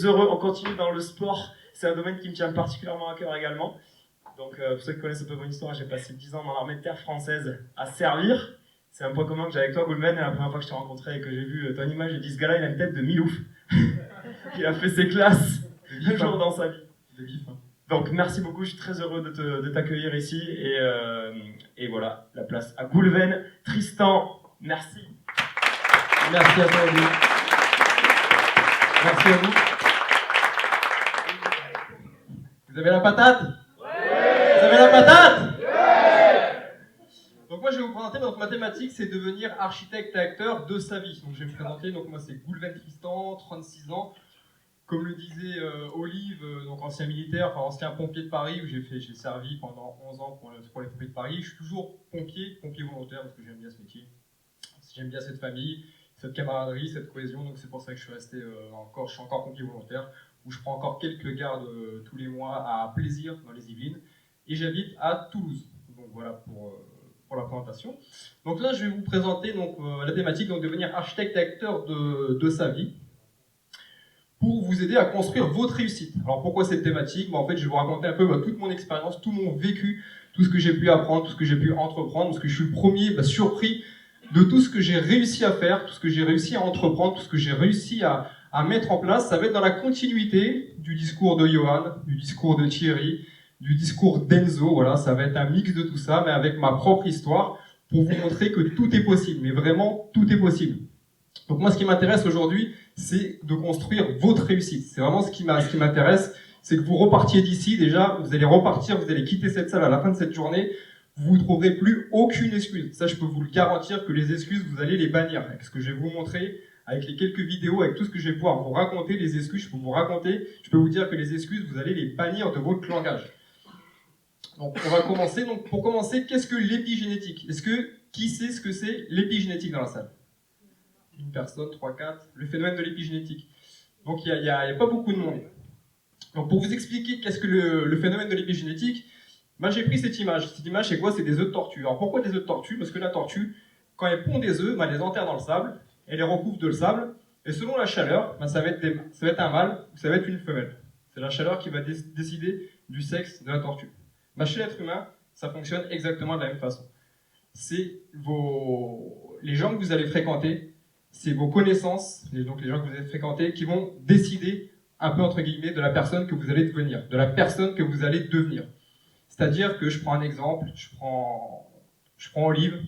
très heureux. On continue dans le sport. C'est un domaine qui me tient particulièrement à cœur également. Donc, pour ceux qui connaissent un peu mon histoire, j'ai passé 10 ans dans l'armée de terre française à servir. C'est un point commun que j'ai avec toi, Goulven. La première fois que je t'ai rencontré et que j'ai vu ton image, j'ai dit, ce gars-là, il a une tête de Milouf. Il a fait ses classes un jour dans sa vie. De bif, hein. Donc, merci beaucoup. Je suis très heureux de t'accueillir ici. Et voilà, la place à Goulven. Tristan, merci. Merci à toi, Olivier. Merci à vous. Vous avez la patate? Ouais. Vous avez la patate? Ouais. Donc moi je vais vous présenter, donc ma thématique c'est devenir architecte et acteur de sa vie. Donc je vais me présenter, donc moi c'est Goulven Tristan, 36 ans. Comme le disait Olive, donc ancien militaire, enfin ancien pompier de Paris, où j'ai servi pendant 11 ans pour les pompiers de Paris. Je suis toujours pompier volontaire parce que j'aime bien ce métier. J'aime bien cette famille, cette camaraderie, cette cohésion, donc c'est pour ça que je suis resté je suis encore pompier volontaire, où je prends encore quelques gardes tous les mois à Plaisir dans les Yvelines, et j'habite à Toulouse. Donc voilà pour la présentation. Donc là je vais vous présenter donc, la thématique, donc devenir architecte et acteur de sa vie, pour vous aider à construire votre réussite. Alors pourquoi cette thématique? En fait je vais vous raconter un peu toute mon expérience, tout mon vécu, tout ce que j'ai pu apprendre, tout ce que j'ai pu entreprendre, parce que je suis le premier surpris de tout ce que j'ai réussi à faire, tout ce que j'ai réussi à entreprendre, tout ce que j'ai réussi à mettre en place. Ça va être dans la continuité du discours de Johan, du discours de Thierry, du discours d'Enzo. Voilà, ça va être un mix de tout ça, mais avec ma propre histoire, pour vous montrer que tout est possible, mais vraiment tout est possible. Donc moi, ce qui m'intéresse aujourd'hui, c'est de construire votre réussite. C'est vraiment ce qui m'intéresse, c'est que vous repartiez d'ici. Déjà, vous allez repartir, vous allez quitter cette salle à la fin de cette journée. Vous ne trouverez plus aucune excuse. Ça, je peux vous le garantir que les excuses, vous allez les bannir. Avec ce que je vais vous montrer, avec les quelques vidéos, avec tout ce que je vais pouvoir vous raconter, les excuses, je peux vous dire que les excuses, vous allez les bannir de votre langage. Donc, on va commencer. Donc, pour commencer, qu'est-ce que l'épigénétique? Qui sait ce que c'est l'épigénétique dans la salle? Une personne, 3, 4. Le phénomène de l'épigénétique. Donc, il y a pas beaucoup de monde. Donc, pour vous expliquer qu'est-ce que le phénomène de l'épigénétique, j'ai pris cette image. Cette image, c'est quoi? C'est des œufs de tortue. Alors pourquoi des œufs de tortue? Parce que la tortue, quand elle pond des œufs, elle les enterre dans le sable, elle les recouvre de sable, et selon la chaleur, ça va être un mâle ou ça va être une femelle. C'est la chaleur qui va décider du sexe de la tortue. Chez l'être humain, ça fonctionne exactement de la même façon. C'est les gens que vous allez fréquenter, c'est vos connaissances, donc les gens que vous allez fréquenter, qui vont décider un peu entre guillemets de la personne que vous allez devenir, de la personne que vous allez devenir. C'est-à-dire que je prends un exemple, je prends Olive.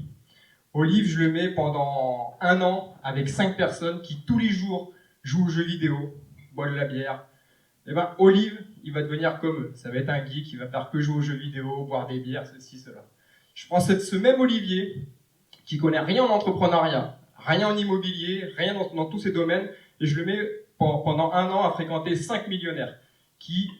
Olive, je le mets pendant 1 an avec 5 personnes qui tous les jours jouent aux jeux vidéo, boivent de la bière. Et Olive, il va devenir comme eux. Ça va être un geek qui va faire que jouer aux jeux vidéo, boire des bières, ceci, cela. Je prends ce même Olivier qui connaît rien en entrepreneuriat, rien en immobilier, rien dans tous ces domaines, et je le mets pendant 1 an à fréquenter 5 millionnaires qui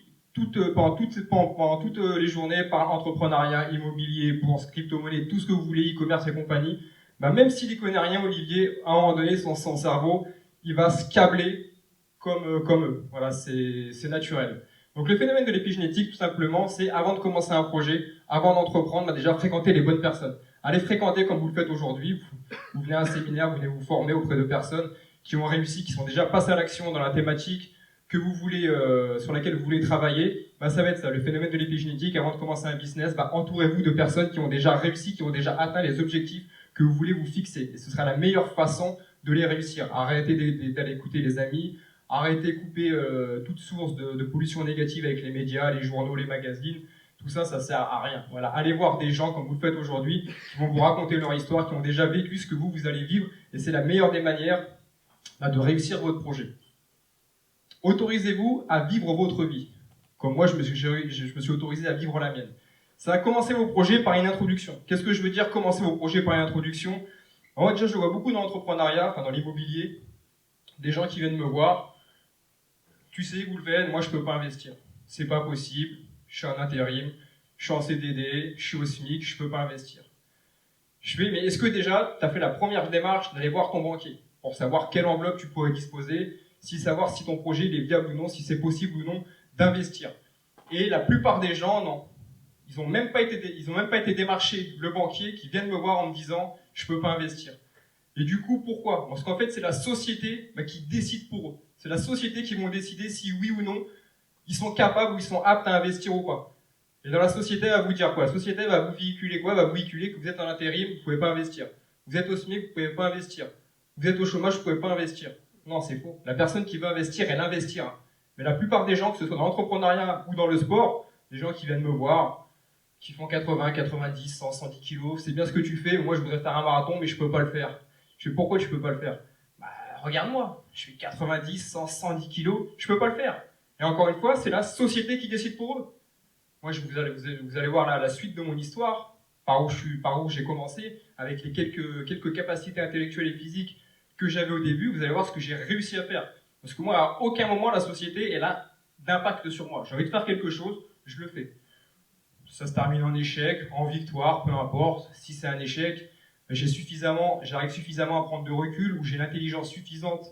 pendant toutes les journées par entrepreneuriat, immobilier, bourse, crypto-monnaie, tout ce que vous voulez, e-commerce et compagnie, même s'il n'y connaît rien, Olivier, à un moment donné, son cerveau, il va se câbler comme eux. Voilà, c'est naturel. Donc le phénomène de l'épigénétique, tout simplement, c'est avant de commencer un projet, avant d'entreprendre, déjà fréquenter les bonnes personnes. Allez fréquenter comme vous le faites aujourd'hui. Vous venez à un séminaire, vous venez vous former auprès de personnes qui ont réussi, qui sont déjà passées à l'action dans la thématique que vous voulez, sur laquelle vous voulez travailler, ça va être ça, le phénomène de l'épigénétique. Avant de commencer un business, entourez-vous de personnes qui ont déjà réussi, qui ont déjà atteint les objectifs que vous voulez vous fixer. Et ce sera la meilleure façon de les réussir. Arrêtez d'aller écouter les amis, arrêtez de couper toute source de pollution négative avec les médias, les journaux, les magazines. Tout ça, ça sert à rien. Voilà. Allez voir des gens comme vous le faites aujourd'hui, qui vont vous raconter leur histoire, qui ont déjà vécu ce que vous allez vivre. Et c'est la meilleure des manières de réussir votre projet. Autorisez-vous à vivre votre vie. Comme moi, je me suis autorisé à vivre la mienne. Ça va commencer vos projets par une introduction. Qu'est-ce que je veux dire, commencer vos projets par une introduction? Déjà, je vois beaucoup dans l'entrepreneuriat, dans l'immobilier, des gens qui viennent me voir. Tu sais, Goulven, moi, je peux pas investir. C'est pas possible. Je suis en intérim. Je suis en CDD. Je suis au SMIC. Je peux pas investir. Je fais, mais est-ce que déjà, tu as fait la première démarche d'aller voir ton banquier pour savoir quelle enveloppe tu pourrais disposer, savoir si ton projet il est viable ou non, si c'est possible ou non d'investir. Et la plupart des gens, non. Ils n'ont même pas été démarcher le banquier qui vient de me voir en me disant « je peux pas investir ». Et du coup, pourquoi? Parce qu'en fait, c'est la société qui décide pour eux. C'est la société qui vont décider si oui ou non ils sont capables ou ils sont aptes à investir ou pas. Et dans la société, elle va vous dire quoi? La société va vous véhiculer quoi? Elle va vous véhiculer que vous êtes en intérim, vous ne pouvez pas investir. Vous êtes au SMIC, vous ne pouvez pas investir. Vous êtes au chômage, vous ne pouvez pas investir. Non, c'est faux. La personne qui veut investir, elle investira. Mais la plupart des gens, que ce soit dans l'entrepreneuriat ou dans le sport, les gens qui viennent me voir, qui font 80, 90, 100, 110 kilos, c'est bien ce que tu fais, moi je voudrais faire un marathon, mais je peux pas le faire. Je fais pourquoi tu peux pas le faire? Bah, regarde-moi, je fais 90, 100, 110 kilos, je peux pas le faire. Et encore une fois, c'est la société qui décide pour eux. Moi, vous allez voir la suite de mon histoire, par où j'ai commencé, avec les quelques capacités intellectuelles et physiques que j'avais au début. Vous allez voir ce que j'ai réussi à faire. Parce que moi, à aucun moment, la société, elle a d'impact sur moi. J'ai envie de faire quelque chose, je le fais. Ça se termine en échec, en victoire, peu importe. Si c'est un échec, j'arrive suffisamment à prendre de recul, ou j'ai l'intelligence suffisante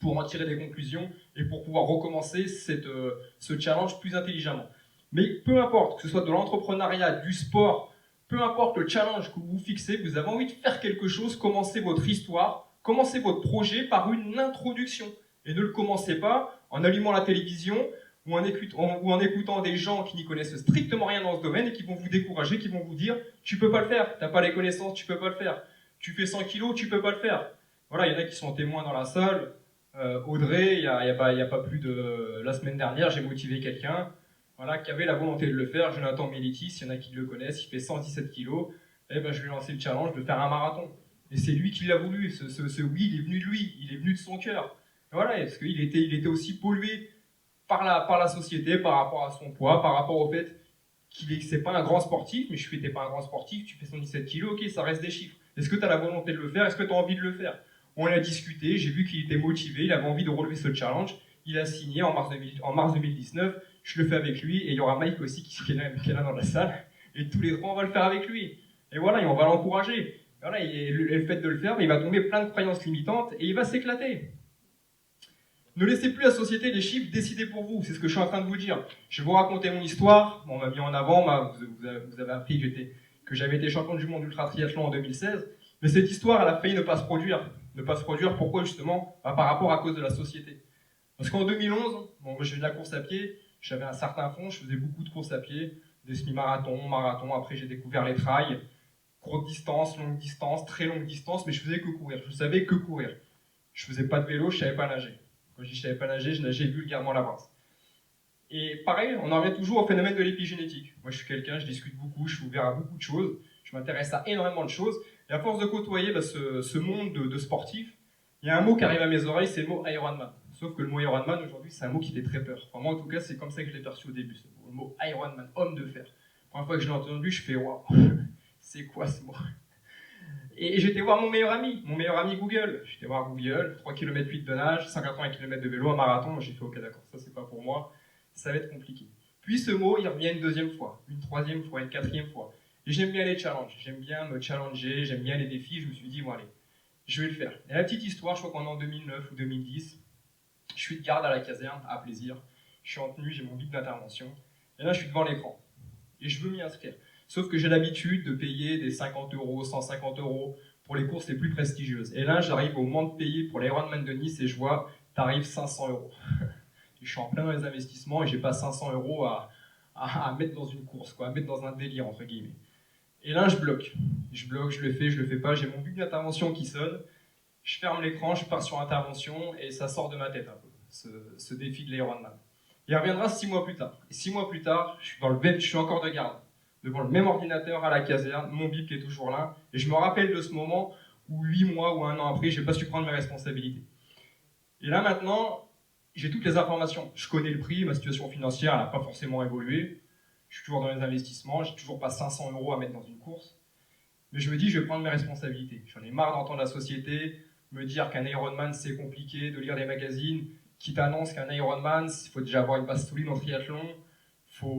pour en tirer des conclusions et pour pouvoir recommencer ce challenge plus intelligemment. Mais peu importe, que ce soit de l'entrepreneuriat, du sport, peu importe le challenge que vous vous fixez, vous avez envie de faire quelque chose, commencez votre histoire, commencez votre projet par une introduction. Et ne le commencez pas en allumant la télévision ou en écoutant des gens qui n'y connaissent strictement rien dans ce domaine et qui vont vous décourager, qui vont vous dire « tu peux pas le faire, t'as pas les connaissances, tu peux pas le faire, tu fais 100 kilos, tu peux pas le faire ». Voilà, il y en a qui sont témoins dans la salle. Audrey, il y a pas plus de la semaine dernière, j'ai motivé quelqu'un, voilà, qui avait la volonté de le faire. Jonathan Mélitis, il y en a qui le connaissent, il fait 117 kilos. Et ben, je lui ai lancé le challenge de faire un marathon. Et c'est lui qui l'a voulu. Ce oui, il est venu de lui, il est venu de son cœur. Et voilà, parce qu'il était aussi pollué par la société, par rapport à son poids, par rapport au fait c'est pas un grand sportif, mais t'es pas un grand sportif, tu fais 117 kilos, ok, ça reste des chiffres. Est-ce que tu as la volonté de le faire? Est-ce que tu as envie de le faire? On a discuté, j'ai vu qu'il était motivé, il avait envie de relever ce challenge. Il a signé en mars 2019, je le fais avec lui, et il y aura Mike aussi qui est là dans la salle, et tous les trois on va le faire avec lui. Et voilà, et on va l'encourager. Voilà, et le fait de le faire, il va tomber plein de croyances limitantes, et il va s'éclater. Ne laissez plus la société, les chiffres, décider pour vous. C'est ce que je suis en train de vous dire. Je vais vous raconter mon histoire. On m'a mis en avant. Vous avez appris que j'avais été champion du monde ultra triathlon en 2016. Mais cette histoire, elle a failli ne pas se produire. Ne pas se produire, pourquoi justement? Par rapport à cause de la société. Parce qu'en 2011, moi je fais de la course à pied. J'avais un certain fond. Je faisais beaucoup de courses à pied. Des semi-marathons, marathons. Après, j'ai découvert les trails. Courte distance, longue distance, très longue distance. Mais je faisais que courir. Je savais que courir. Je faisais pas de vélo, je savais pas nager. Quand je dis je savais pas nager, je nageais vulgairement la brasse. Et pareil, on en revient toujours au phénomène de l'épigénétique. Moi, je suis quelqu'un, je discute beaucoup, je suis ouvert à beaucoup de choses, je m'intéresse à énormément de choses. Et à force de côtoyer ce monde de sportifs, il y a un mot qui arrive à mes oreilles, c'est le mot Ironman. Sauf que le mot Ironman, aujourd'hui, c'est un mot qui fait très peur. Enfin, moi, en tout cas, c'est comme ça que je l'ai perçu au début, le mot Ironman, homme de fer. La première fois que je l'ai entendu, je fais waouh, c'est quoi ce mot? Et j'étais voir mon meilleur ami Google. J'étais voir Google, 3 km 8 de nage, 180 km de vélo, un marathon. J'ai fait ok, d'accord, ça c'est pas pour moi, ça va être compliqué. Puis ce mot, il revient une deuxième fois, une troisième fois, une quatrième fois. Et j'aime bien les challenges, j'aime bien me challenger, j'aime bien les défis. Je me suis dit, bon allez, je vais le faire. Et la petite histoire, je crois qu'on est en 2009 ou 2010. Je suis de garde à la caserne, à plaisir. Je suis en tenue, j'ai mon guide d'intervention. Et là, je suis devant l'écran. Et je veux m'y inscrire. Sauf que j'ai l'habitude de payer des 50 euros, 150 euros pour les courses les plus prestigieuses. Et là, j'arrive au moment de payer pour l'Ironman de Nice et je vois tarif 500 euros. Je suis en plein dans les investissements et j'ai pas 500 euros à mettre dans une course, quoi, à mettre dans un délire, entre guillemets. Et là, je bloque. Je le fais pas. J'ai mon but d'intervention qui sonne. Je ferme l'écran, je pars sur intervention et ça sort de ma tête un peu, ce défi de l'Ironman. Il reviendra 6 mois plus tard. Et 6 mois plus tard, je suis encore de garde, devant le même ordinateur à la caserne, mon bip qui est toujours là, et je me rappelle de ce moment où 8 mois ou 1 an après, j'ai pas su prendre mes responsabilités. Et là maintenant, j'ai toutes les informations. Je connais le prix, ma situation financière n'a pas forcément évolué. Je suis toujours dans les investissements, j'ai toujours pas 500 euros à mettre dans une course. Mais je me dis, je vais prendre mes responsabilités. J'en ai marre d'entendre la société me dire qu'un Ironman c'est compliqué, de lire des magazines qui t'annoncent qu'un Ironman, il faut déjà avoir une base solide en triathlon,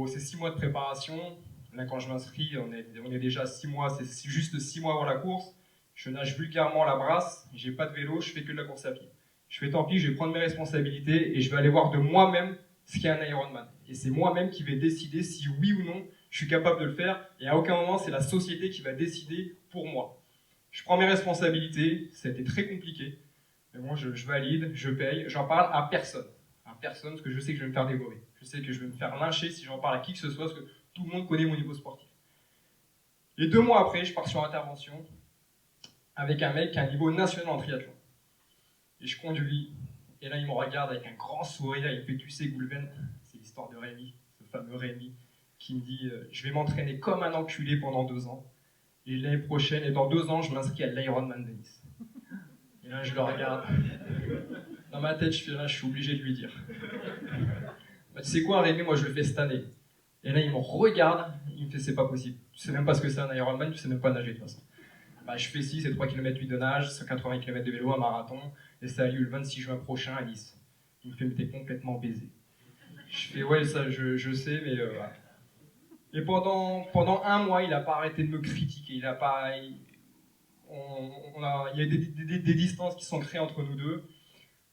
c'est 6 mois de préparation. Là, quand je m'inscris, on est déjà 6 mois, c'est juste 6 mois avant la course. Je nage vulgairement la brasse, j'ai pas de vélo, je fais que de la course à pied. Je fais tant pis, je vais prendre mes responsabilités et je vais aller voir de moi-même ce qu'est un Ironman. Et c'est moi-même qui vais décider si oui ou non je suis capable de le faire. Et à aucun moment, c'est la société qui va décider pour moi. Je prends mes responsabilités, ça a été très compliqué. Mais bon, je valide, je paye, j'en parle à personne. À personne, parce que je sais que je vais me faire dégommer. Je sais que je vais me faire lyncher si j'en parle à qui que ce soit, parce que tout le monde connaît mon niveau sportif. Et 2 mois après, je pars sur intervention avec un mec qui a un niveau national en triathlon. Et je conduis, et là il me regarde avec un grand sourire, il me fait, tu sais Goulven, c'est l'histoire de Rémi, ce fameux Rémi, qui me dit, je vais m'entraîner comme un enculé pendant 2 ans, et l'année prochaine, et dans 2 ans, je m'inscris à l'Ironman de Nice. Et là je le regarde, dans ma tête je suis obligé de lui dire, bah, tu sais quoi Rémi, moi je le fais cette année. Et là il me regarde, il me fait, c'est pas possible, tu sais même pas ce que c'est un Ironman, tu sais même pas nager de toute façon. Bah, je fais 6, c'est 3 km 8 de nage, 180 km de vélo, un marathon, et ça a lieu le 26 juin prochain à Nice. Il me fait, mais t'es complètement baisé. Je fais, ouais, ça je sais, mais voilà. Et pendant 1 mois, il n'a pas arrêté de me critiquer, il a pas... il y a des distances qui sont créées entre nous deux.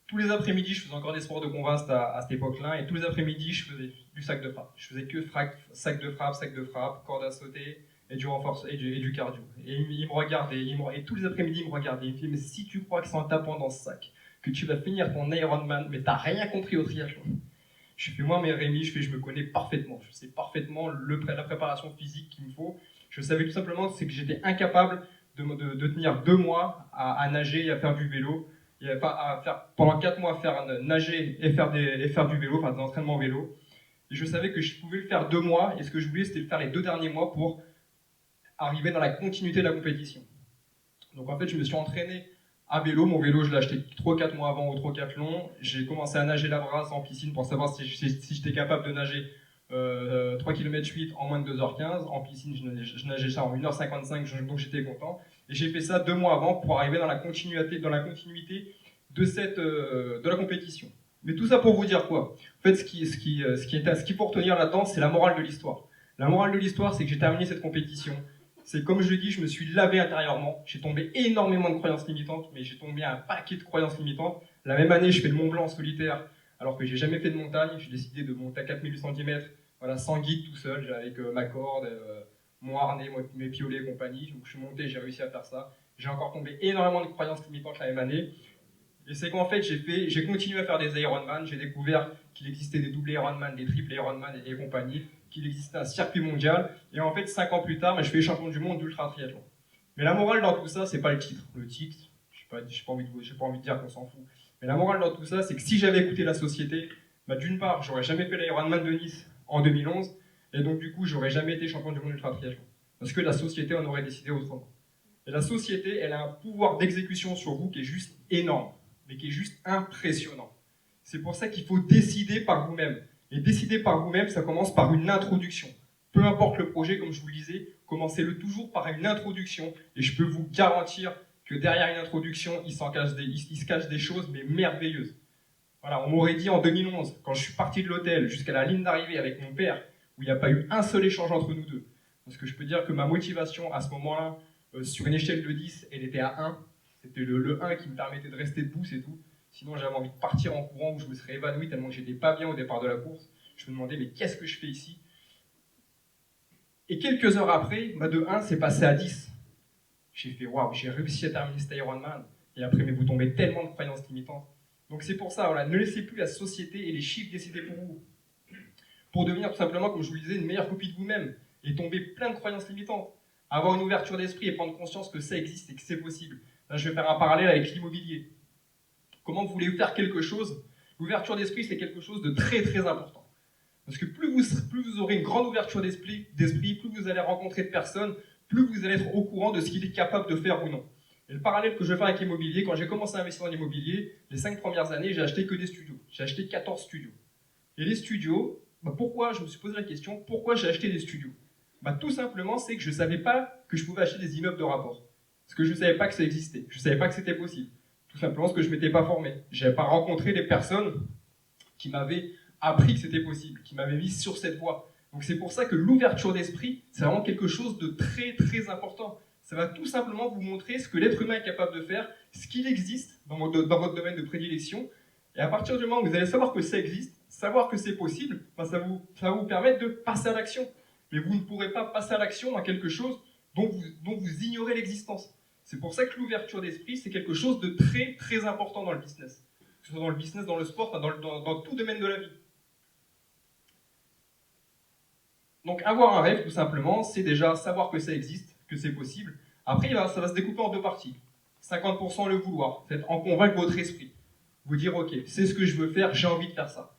Tous les après-midi, je faisais encore des sports de combat à cette époque-là, et tous les après-midi, je faisais du sac de frappe. Je faisais que sac de frappe, corde à sauter, et du renforce et du cardio. Et il me regardait, et tous les après-midi, il me regardait. Il me dit, mais si tu crois que c'est en tapant dans ce sac que tu vas finir ton Ironman, mais t'as rien compris au triathlon. Je fais, moi, mais Rémi, je me connais parfaitement. Je sais parfaitement la préparation physique qu'il me faut. Je savais tout simplement que j'étais incapable de tenir 2 mois à nager et à faire du vélo. Et à faire, pendant 4 mois, faire nager et faire du vélo, faire des entraînements vélo. Et je savais que je pouvais le faire 2 mois, et ce que je voulais, c'était le faire les 2 derniers mois pour arriver dans la continuité de la compétition. Donc en fait, je me suis entraîné à vélo. Mon vélo, je l'ai acheté 3-4 mois avant au Trocathlon. J'ai commencé à nager la brasse en piscine pour savoir si j'étais capable de nager 3 km 8 en moins de 2h15. En piscine, je nageais ça en 1h55, donc j'étais content. Et j'ai fait ça 2 mois avant pour arriver dans la continuité de la compétition. Mais tout ça pour vous dire quoi? En fait, ce qu'il faut retenir là-dedans, c'est la morale de l'histoire. La morale de l'histoire, c'est que j'ai terminé cette compétition. C'est comme je le dis, je me suis lavé intérieurement. J'ai tombé énormément de croyances limitantes, mais j'ai tombé un paquet de croyances limitantes. La même année, je fais le Mont Blanc en solitaire, alors que j'ai jamais fait de montagne. J'ai décidé de monter à 4800 cm, voilà, sans guide, tout seul, avec ma corde, mon harnais, mes piolets et compagnie. Donc je suis monté, j'ai réussi à faire ça. J'ai encore tombé énormément de croyances limitantes la même année. Et c'est qu'en fait, j'ai continué à faire des Ironman. J'ai découvert qu'il existait des doubles Ironman, des triples Ironman et compagnie, qu'il existait un circuit mondial. Et en fait, 5 ans plus tard, je fais champion du monde d'ultra triathlon. Mais la morale dans tout ça, c'est pas le titre. Le titre, j'ai pas envie de dire qu'on s'en fout. Mais la morale dans tout ça, c'est que si j'avais écouté la société, d'une part, j'aurais jamais fait l'Ironman de Nice en 2011, et donc du coup, j'aurais jamais été champion du monde d'ultra triathlon. Parce que la société en aurait décidé autrement. Et la société, elle a un pouvoir d'exécution sur vous qui est juste énorme, mais qui est juste impressionnant. C'est pour ça qu'il faut décider par vous-même. Et décider par vous-même, ça commence par une introduction. Peu importe le projet, comme je vous le disais, commencez-le toujours par une introduction. Et je peux vous garantir que derrière une introduction, il se cache des choses, mais merveilleuses. Voilà, on m'aurait dit en 2011, quand je suis parti de l'hôtel jusqu'à la ligne d'arrivée avec mon père, où il n'y a pas eu un seul échange entre nous deux. Parce que je peux dire que ma motivation à ce moment-là, sur une échelle de 10, elle était à 1. C'était le 1 qui me permettait de rester debout, c'est tout. Sinon, j'avais envie de partir en courant où je me serais évanoui tellement que j'étais pas bien au départ de la course. Je me demandais, mais qu'est-ce que je fais ici? Et quelques heures après, de 1, c'est passé à 10. J'ai fait, waouh, j'ai réussi à terminer cet Ironman. Et après, mais vous tombez tellement de croyances limitantes. Donc c'est pour ça, voilà, ne laissez plus la société et les chiffres décider pour vous. Pour devenir tout simplement, comme je vous le disais, une meilleure copie de vous-même. Et tomber plein de croyances limitantes. Avoir une ouverture d'esprit et prendre conscience que ça existe et que c'est possible. Là, je vais faire un parallèle avec l'immobilier. Comment vous voulez faire quelque chose? L'ouverture d'esprit, c'est quelque chose de très très important. Parce que plus vous aurez une grande ouverture d'esprit, plus vous allez rencontrer de personnes, plus vous allez être au courant de ce qu'il est capable de faire ou non. Et le parallèle que je vais faire avec l'immobilier, quand j'ai commencé à investir dans l'immobilier, les 5 premières années, j'ai acheté que des studios. J'ai acheté 14 studios. Et les studios, pourquoi, je me suis posé la question, pourquoi j'ai acheté des studios? Tout simplement, c'est que je ne savais pas que je pouvais acheter des immeubles de rapport. Parce que je ne savais pas que ça existait. Je ne savais pas que c'était possible. Tout simplement parce que je ne m'étais pas formé. Je n'avais pas rencontré des personnes qui m'avaient appris que c'était possible, qui m'avaient mis sur cette voie. Donc c'est pour ça que l'ouverture d'esprit, c'est vraiment quelque chose de très très important. Ça va tout simplement vous montrer ce que l'être humain est capable de faire, ce qu'il existe dans votre domaine de prédilection. Et à partir du moment où vous allez savoir que ça existe, savoir que c'est possible, ça va vous permettre de passer à l'action. Mais vous ne pourrez pas passer à l'action dans quelque chose dont vous ignorez l'existence. C'est pour ça que l'ouverture d'esprit, c'est quelque chose de très très important dans le business. Que ce soit dans le business, dans le sport, enfin dans tout domaine de la vie. Donc avoir un rêve, tout simplement, c'est déjà savoir que ça existe, que c'est possible. Après, ça va se découper en deux parties. 50% le vouloir, c'est en convaincre votre esprit. Vous dire, ok, c'est ce que je veux faire, j'ai envie de faire ça.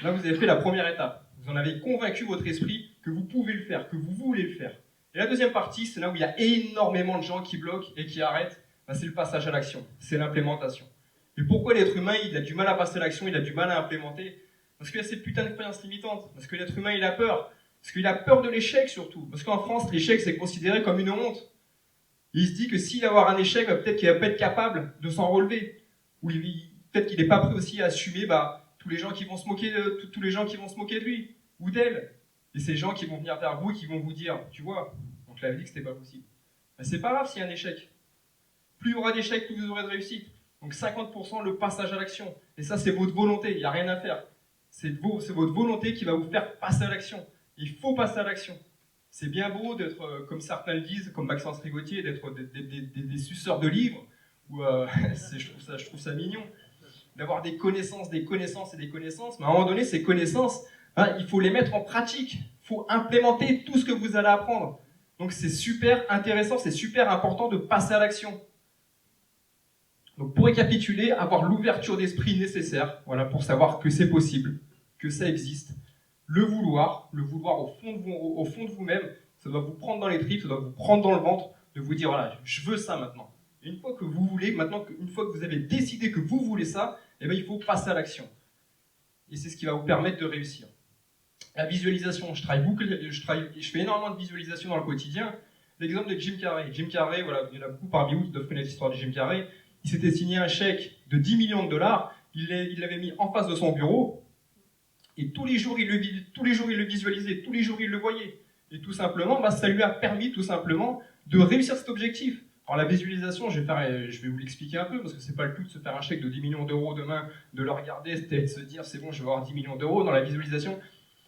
Là, vous avez fait la première étape. Vous en avez convaincu votre esprit que vous pouvez le faire, que vous voulez le faire. Et la deuxième partie, c'est là où il y a énormément de gens qui bloquent et qui arrêtent. Ben, c'est le passage à l'action, c'est l'implémentation. Et pourquoi l'être humain, il a du mal à passer à l'action, il a du mal à implémenter? Parce qu'il y a ces putains de croyances limitantes. Parce que l'être humain, il a peur. Parce qu'il a peur de l'échec surtout. Parce qu'en France, l'échec, c'est considéré comme une honte. Il se dit que s'il va avoir un échec, peut-être qu'il va pas être capable de s'en relever. Ou peut-être qu'il n'est pas prêt aussi à assumer tous les gens qui vont se moquer tous les gens qui vont se moquer de lui ou d'elle. Et ces gens qui vont venir vers vous, qui vont vous dire, tu vois, on te l'avait dit que c'était pas possible. Ben, c'est pas grave s'il y a un échec. Plus il y aura d'échecs, plus vous aurez de réussite. Donc 50% le passage à l'action. Et ça, c'est votre volonté, il n'y a rien à faire. C'est votre volonté qui va vous faire passer à l'action. Il faut passer à l'action. C'est bien beau d'être, comme certains le disent, comme Maxence Rigotier, d'être des suceurs de livres, où, je trouve ça mignon, d'avoir des connaissances et des connaissances, mais à un moment donné, ces connaissances, il faut les mettre en pratique. Il faut implémenter tout ce que vous allez apprendre. Donc c'est super intéressant, c'est super important de passer à l'action. Donc pour récapituler, avoir l'ouverture d'esprit nécessaire, voilà, pour savoir que c'est possible, que ça existe. Le vouloir au fond de vous-même, ça doit vous prendre dans les tripes, ça doit vous prendre dans le ventre, de vous dire voilà, je veux ça maintenant. Et une fois que vous voulez, une fois que vous avez décidé que vous voulez ça, eh bien, il faut passer à l'action. Et c'est ce qui va vous permettre de réussir. La visualisation, je fais énormément de visualisation dans le quotidien. L'exemple de Jim Carrey. Jim Carrey, voilà, il y en a beaucoup parmi vous qui doivent connaître l'histoire de Jim Carrey. Il s'était signé un chèque de 10 millions de dollars, il l'avait mis en face de son bureau, et tous les jours il le visualisait, tous les jours il le voyait. Et tout simplement, ça lui a permis tout simplement de réussir cet objectif. Alors la visualisation, je vais vous l'expliquer un peu, parce que c'est pas le tout de se faire un chèque de 10 millions d'euros demain, de le regarder, de se dire c'est bon, je vais avoir 10 millions d'euros. Dans la visualisation,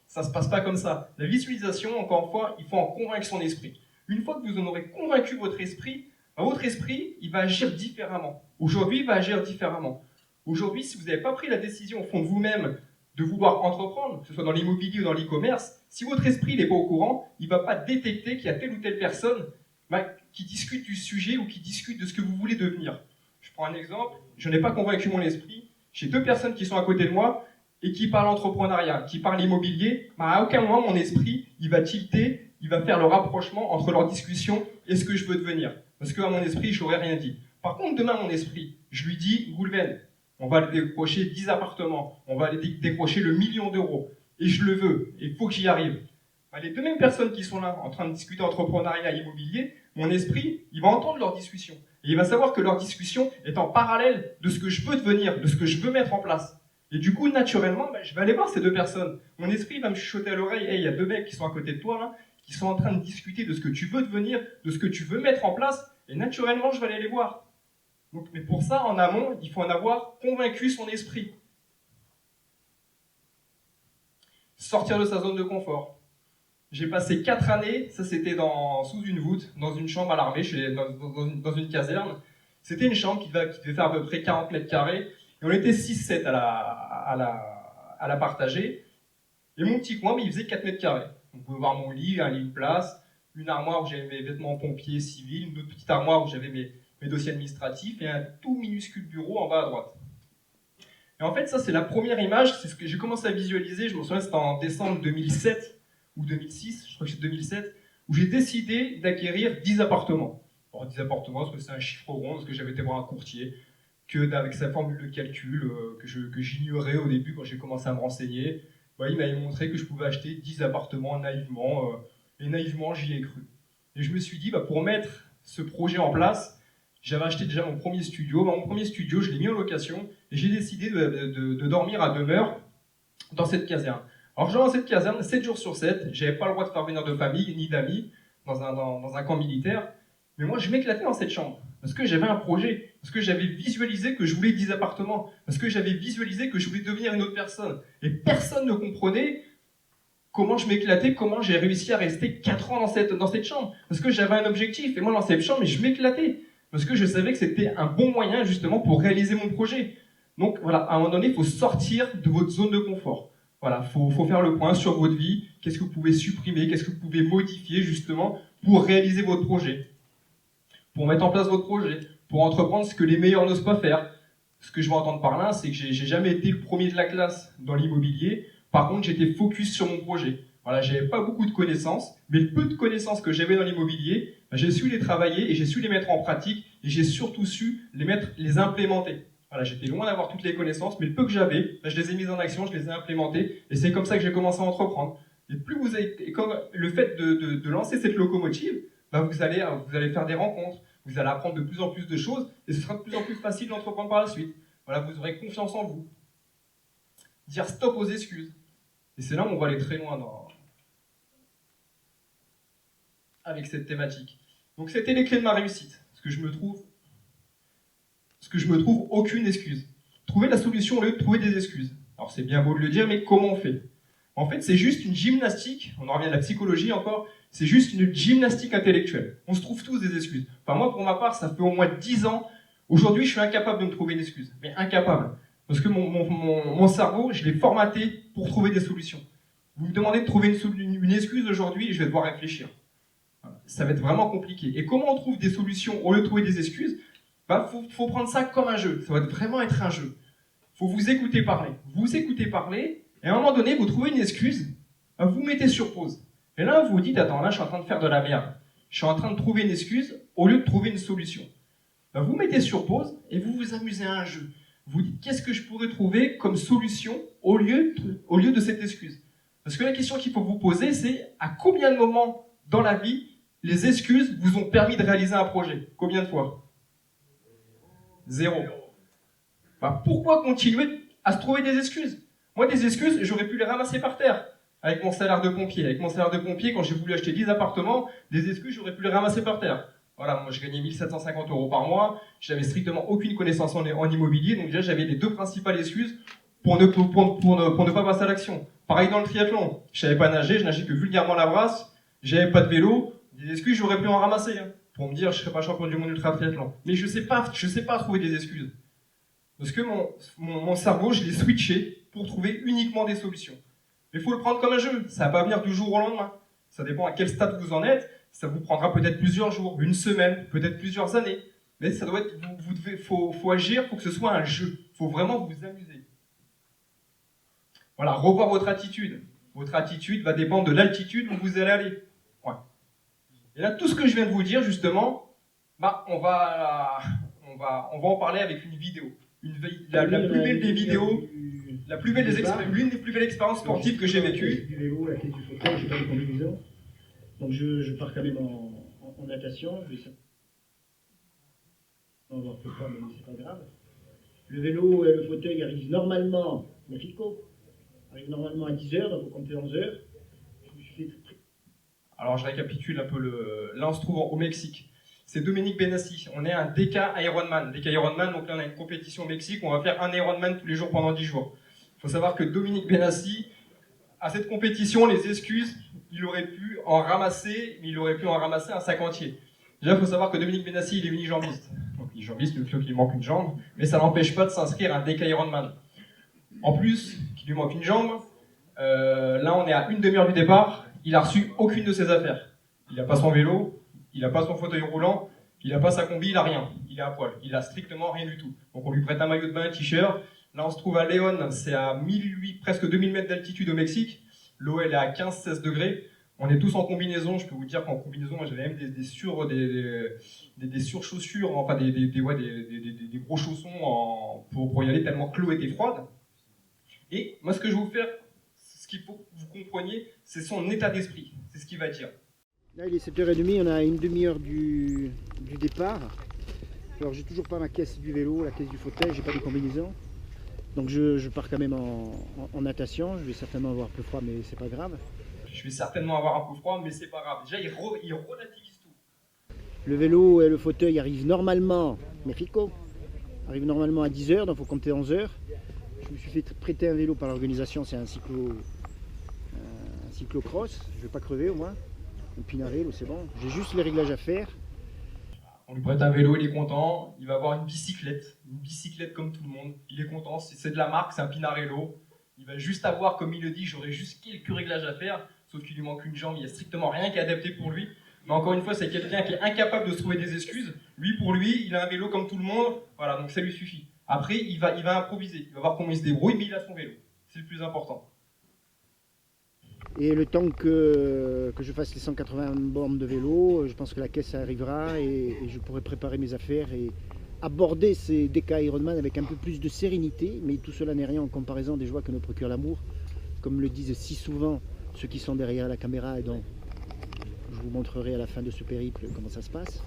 ça se passe pas comme ça. La visualisation, encore une fois, il faut en convaincre son esprit. Une fois que vous en aurez convaincu votre esprit, il va agir différemment. Aujourd'hui, il va agir différemment. Aujourd'hui, si vous n'avez pas pris la décision au fond de vous-même de vouloir entreprendre, que ce soit dans l'immobilier ou dans l'e-commerce, si votre esprit n'est pas au courant, il ne va pas détecter qu'il y a telle ou telle personne qui discute du sujet ou qui discute de ce que vous voulez devenir. Je prends un exemple, je n'ai pas convaincu mon esprit, j'ai deux personnes qui sont à côté de moi et qui parlent entrepreneuriat, qui parlent immobilier, à aucun moment mon esprit, il va tilter, il va faire le rapprochement entre leur discussion et ce que je veux devenir. Parce qu'à mon esprit, je n'aurais rien dit. Par contre, demain, mon esprit, je lui dis, Goulven, on va aller décrocher 10 appartements, on va aller décrocher le 1 million d'euros, et je le veux, et il faut que j'y arrive. Les deux mêmes personnes qui sont là, en train de discuter entrepreneuriat immobilier, mon esprit, il va entendre leur discussion. Et il va savoir que leur discussion est en parallèle de ce que je veux devenir, de ce que je veux mettre en place. Et du coup, naturellement, je vais aller voir ces deux personnes. Mon esprit va me chuchoter à l'oreille, hey, il y a deux mecs qui sont à côté de toi, là, qui sont en train de discuter de ce que tu veux devenir, de ce que tu veux mettre en place, et naturellement, je vais aller les voir. Donc, mais pour ça, en amont, il faut en avoir convaincu son esprit. Sortir de sa zone de confort. J'ai passé 4 années, ça c'était sous une voûte, dans une chambre à l'armée, dans une caserne. C'était une chambre qui devait faire à peu près 40 mètres carrés, et on était 6-7 à la partager. Et mon petit coin, il faisait 4 mètres carrés. Vous pouvez voir mon lit, un lit de place, une armoire où j'avais mes vêtements pompiers civils, une autre petite armoire où j'avais mes dossiers administratifs, et un tout minuscule bureau en bas à droite. Et en fait, ça c'est la première image, c'est ce que j'ai commencé à visualiser, je me souviens, c'était en décembre 2007, ou 2006, je crois que c'est 2007, où j'ai décidé d'acquérir 10 appartements. Alors 10 appartements, parce que c'est un chiffre rond, parce que j'avais été voir un courtier, avec sa formule de calcul, que j'ignorais au début quand j'ai commencé à me renseigner, il m'avait montré que je pouvais acheter 10 appartements naïvement, et naïvement j'y ai cru. Et je me suis dit, pour mettre ce projet en place, j'avais acheté déjà mon premier studio. Mon premier studio, je l'ai mis en location, et j'ai décidé de dormir à demeure dans cette caserne. Alors je dors dans cette caserne 7 jours sur 7, j'avais pas le droit de faire venir de famille ni d'amis dans un camp militaire, mais moi je m'éclatais dans cette chambre, parce que j'avais un projet, parce que j'avais visualisé que je voulais 10 appartements, parce que j'avais visualisé que je voulais devenir une autre personne, et personne ne comprenait comment je m'éclatais, comment j'ai réussi à rester 4 ans dans cette chambre, parce que j'avais un objectif, et moi dans cette chambre, je m'éclatais. parce que je savais que c'était un bon moyen justement pour réaliser mon projet. Donc voilà, à un moment donné, il faut sortir de votre zone de confort. Voilà, faut faire le point sur votre vie, qu'est-ce que vous pouvez supprimer, qu'est-ce que vous pouvez modifier justement pour réaliser votre projet, pour mettre en place votre projet, pour entreprendre ce que les meilleurs n'osent pas faire. Ce que je veux entendre par là, c'est que j'ai jamais été le premier de la classe dans l'immobilier. Par contre, j'étais focus sur mon projet. Voilà, j'avais pas beaucoup de connaissances, mais le peu de connaissances que j'avais dans l'immobilier, j'ai su les travailler et j'ai su les mettre en pratique et j'ai surtout su les implémenter. Voilà, j'étais loin d'avoir toutes les connaissances, mais le peu que j'avais, je les ai mises en action, je les ai implémentées et c'est comme ça que j'ai commencé à entreprendre. Et plus vous avez, et comme le fait de lancer cette locomotive, vous allez faire des rencontres, vous allez apprendre de plus en plus de choses et ce sera de plus en plus facile d'entreprendre par la suite. Voilà, vous aurez confiance en vous. Dire stop aux excuses. Et c'est là où on va aller très loin avec cette thématique. Donc c'était les clés de ma réussite. Ce que je me trouve aucune excuse. Trouver la solution au lieu de trouver des excuses. Alors c'est bien beau de le dire, mais comment on fait? En fait, c'est juste une gymnastique, on en revient à la psychologie encore, c'est juste une gymnastique intellectuelle. On se trouve tous des excuses. Enfin moi, pour ma part, ça fait au moins 10 ans. Aujourd'hui, je suis incapable de me trouver une excuse. Mais incapable. Parce que mon cerveau, je l'ai formaté pour trouver des solutions. Vous me demandez de trouver une excuse aujourd'hui, je vais devoir réfléchir. Voilà. Ça va être vraiment compliqué. Et comment on trouve des solutions au lieu de trouver des excuses? Faut prendre ça comme un jeu. Ça va vraiment être un jeu. Faut vous écouter parler. Vous écoutez parler, et à un moment donné, vous trouvez une excuse, vous mettez sur pause. Et là, vous vous dites, attends, là, je suis en train de faire de la merde. Je suis en train de trouver une excuse au lieu de trouver une solution. Vous mettez sur pause et vous vous amusez à un jeu. Vous dites, qu'est-ce que je pourrais trouver comme solution au lieu de cette excuse? Parce que la question qu'il faut vous poser, c'est à combien de moments dans la vie les excuses vous ont permis de réaliser un projet? Combien de fois? 0. Pourquoi continuer à se trouver des excuses? Moi, des excuses, j'aurais pu les ramasser par terre. Avec mon salaire de pompier. Avec mon salaire de pompier, quand j'ai voulu acheter 10 appartements, des excuses, j'aurais pu les ramasser par terre. Voilà, moi je gagnais 1750 € par mois, j'avais strictement aucune connaissance en immobilier, donc déjà j'avais les deux principales excuses pour ne pas passer à l'action. Pareil dans le triathlon, je savais pas nager, je nageais que vulgairement la brasse, j'avais pas de vélo, des excuses j'aurais pu en ramasser, pour me dire je serais pas champion du monde ultra triathlon. Mais je sais pas trouver des excuses. Parce que mon cerveau, je l'ai switché pour trouver uniquement des solutions. Mais il faut le prendre comme un jeu, ça va pas venir du jour au lendemain. Ça dépend à quel stade vous en êtes. Ça vous prendra peut-être plusieurs jours, une semaine, peut-être plusieurs années. Mais ça doit être, faut agir, faut que ce soit un jeu. Faut vraiment vous amuser. Voilà, revoir votre attitude. Votre attitude va dépendre de l'altitude où vous allez aller. Ouais. Et là, tout ce que je viens de vous dire, justement, on va en parler avec une vidéo. La plus belle des vidéos, l'une des plus belles expériences sportives que j'ai vécues. Du vélo, la caisse du fauteuil, j'ai pas de combinaison. Donc je pars quand même en natation, je vais avoir peu fort, mais c'est pas grave. Le vélo et le fauteuil arrivent normalement, arrive normalement à 10h, donc on compte 11h. Je me suis fait... Alors je récapitule un peu là on se trouve au Mexique. C'est Dominique Benassi, on est un DK Ironman. DK Ironman, donc là on a une compétition au Mexique, on va faire un Ironman tous les jours pendant 10 jours. Il faut savoir que Dominique Benassi, à cette compétition, les excuses, il aurait pu en ramasser, mais il aurait pu en ramasser un sac entier. Déjà, il faut savoir que Dominique Benassi, il est unijambiste. Donc, unijambiste, le club qui lui manque une jambe, mais ça n'empêche pas de s'inscrire à un DK Ironman. En plus, qu'il lui manque une jambe, là, on est à une demi-heure du départ, il a reçu aucune de ses affaires. Il n'a pas son vélo, il n'a pas son fauteuil roulant, il n'a pas sa combi, il n'a rien. Il est à poil, il a strictement rien du tout. Donc, on lui prête un maillot de bain, un t-shirt. Là, on se trouve à Léon, c'est à presque 2000 mètres d'altitude au Mexique. L'eau, elle est à 15-16 degrés. On est tous en combinaison. Je peux vous dire qu'en combinaison, moi, j'avais même des surchaussures, enfin des gros chaussons pour y aller tellement que l'eau était froide. Et moi, ce que je vais vous faire, ce qu'il faut que vous compreniez, c'est son état d'esprit. C'est ce qu'il va dire. Là, il est 7h30, on a une demi-heure du départ. Alors, j'ai toujours pas ma caisse du vélo, la caisse du fauteuil, j'ai pas de combinaison. Donc je pars quand même en natation, je vais certainement avoir un peu froid, mais c'est pas grave. Je vais certainement avoir un peu froid, mais c'est pas grave. Déjà, il relativise tout. Le vélo et le fauteuil arrivent normalement, arrivent normalement à 10h, donc il faut compter 11h. Je me suis fait prêter un vélo par l'organisation, c'est un cyclocross, je vais pas crever au moins. Un pinard vélo, c'est bon. J'ai juste les réglages à faire. On lui prête un vélo, il est content. Il va avoir une bicyclette comme tout le monde. Il est content, c'est de la marque, c'est un Pinarello. Il va juste avoir, comme il le dit, j'aurai juste quelques réglages à faire, sauf qu'il lui manque une jambe, il n'y a strictement rien qui est adapté pour lui. Mais encore une fois, c'est quelqu'un qui est incapable de se trouver des excuses. Lui, pour lui, il a un vélo comme tout le monde, voilà, donc ça lui suffit. Après, il va improviser, il va voir comment il se débrouille, mais il a son vélo. C'est le plus important. Et le temps que je fasse les 180 bornes de vélo, je pense que la caisse arrivera et je pourrai préparer mes affaires et aborder ces DK Ironman avec un peu plus de sérénité. Mais tout cela n'est rien en comparaison des joies que nous procure l'amour. Comme le disent si souvent ceux qui sont derrière la caméra et dont je vous montrerai à la fin de ce périple comment ça se passe.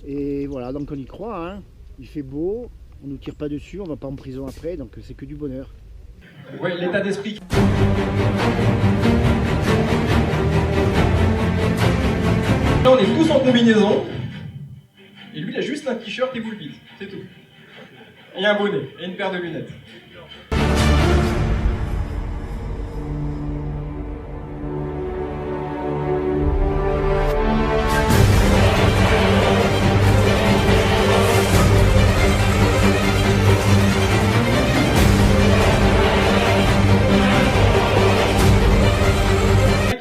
Et voilà, donc on y croit, hein. Il fait beau, on ne nous tire pas dessus, on ne va pas en prison après, donc c'est que du bonheur. Oui, l'état d'esprit. Là, on est tous en combinaison. Et lui, il a juste un t-shirt et boule vide. C'est tout. Et un bonnet. Et une paire de lunettes.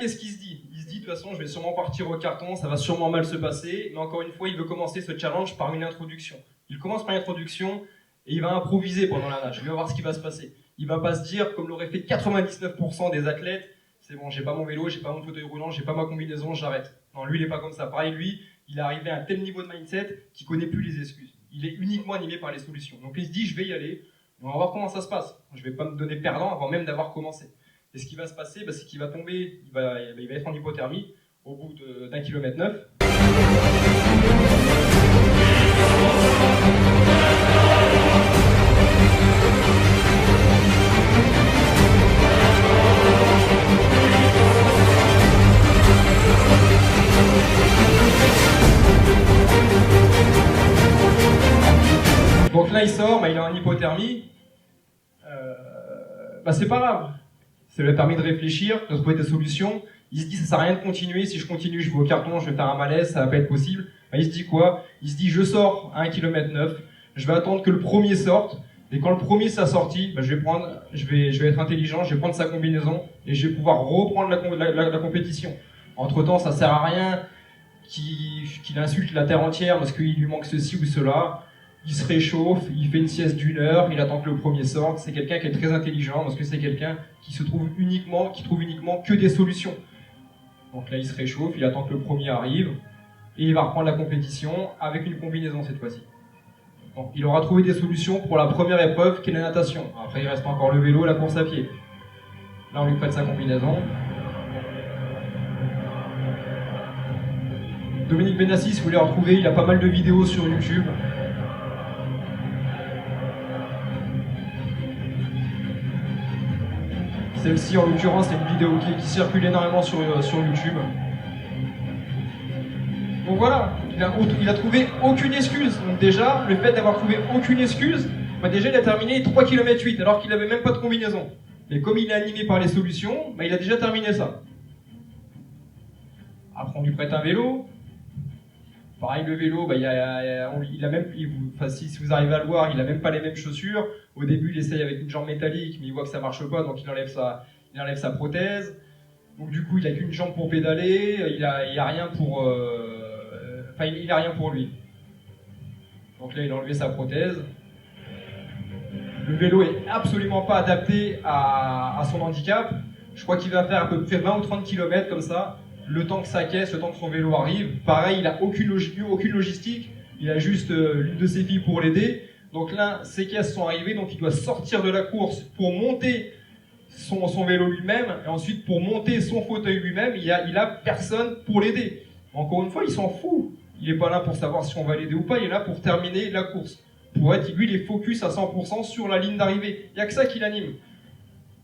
Qu'est-ce qu'il se dit? Il se dit, de toute façon, je vais sûrement partir au carton, ça va sûrement mal se passer. Mais encore une fois, il veut commencer ce challenge par une introduction. Il commence par une introduction et il va improviser pendant la nage. Il va voir ce qui va se passer. Il va pas se dire, comme l'aurait fait 99% des athlètes, c'est bon, j'ai pas mon vélo, j'ai pas mon fauteuil roulant, j'ai pas ma combinaison, j'arrête. Non, lui, il est pas comme ça. Pareil, lui, il est arrivé à un tel niveau de mindset qu'il connaît plus les excuses. Il est uniquement animé par les solutions. Donc il se dit, je vais y aller. On va voir comment ça se passe. Je vais pas me donner perdant avant même d'avoir commencé. Et ce qui va se passer, c'est qu'il va tomber, il va être en hypothermie au bout d'1 km 9. Donc là, il sort, il est en hypothermie. C'est pas grave. Ça lui a permis de réfléchir, de trouver des solutions. Il se dit, ça sert à rien de continuer. Si je continue, je vais au carton, je vais faire un malaise, ça va pas être possible. Il se dit quoi? Il se dit, je sors à 1 km 9, je vais attendre que le premier sorte. Et quand le premier sera sorti, je vais être intelligent, je vais prendre sa combinaison et je vais pouvoir reprendre la compétition. Entre temps, ça sert à rien qu'il insulte la terre entière parce qu'il lui manque ceci ou cela. Il se réchauffe, il fait une sieste d'1 heure, il attend que le premier sorte. C'est quelqu'un qui est très intelligent parce que c'est quelqu'un qui trouve uniquement que des solutions. Donc là, il se réchauffe, il attend que le premier arrive et il va reprendre la compétition avec une combinaison cette fois-ci. Donc il aura trouvé des solutions pour la première épreuve qui est la natation. Après, il reste encore le vélo et la course à pied. Là, on lui prête sa combinaison. Dominique Benassi, si vous voulez en retrouver, il a pas mal de vidéos sur YouTube. Celle-ci, en l'occurrence, c'est une vidéo qui circule énormément sur YouTube. Donc voilà, il a trouvé aucune excuse. Donc déjà, le fait d'avoir trouvé aucune excuse, déjà il a terminé 3 km 8 alors qu'il n'avait même pas de combinaison. Et comme il est animé par les solutions, il a déjà terminé ça. Après, on lui prête un vélo. Pareil, le vélo, si vous arrivez à le voir, il n'a même pas les mêmes chaussures. Au début, il essaye avec une jambe métallique, mais il voit que ça marche pas, donc il enlève sa prothèse. Donc du coup, il n'a qu'une jambe pour pédaler, il a rien pour, il a rien pour lui. Donc là, il a enlevé sa prothèse. Le vélo est absolument pas adapté à son handicap. Je crois qu'il va faire à peu près 20 ou 30 km comme ça. Le temps que sa caisse, le temps que son vélo arrive. Pareil, il n'a aucune logistique. Il a juste l'une de ses filles pour l'aider. Donc là, ses caisses sont arrivées, donc il doit sortir de la course pour monter son vélo lui-même. Et ensuite, pour monter son fauteuil lui-même, il a personne pour l'aider. Encore une fois, il s'en fout. Il n'est pas là pour savoir si on va l'aider ou pas. Il est là pour terminer la course. Lui, il est focus à 100% sur la ligne d'arrivée. Il n'y a que ça qui l'anime.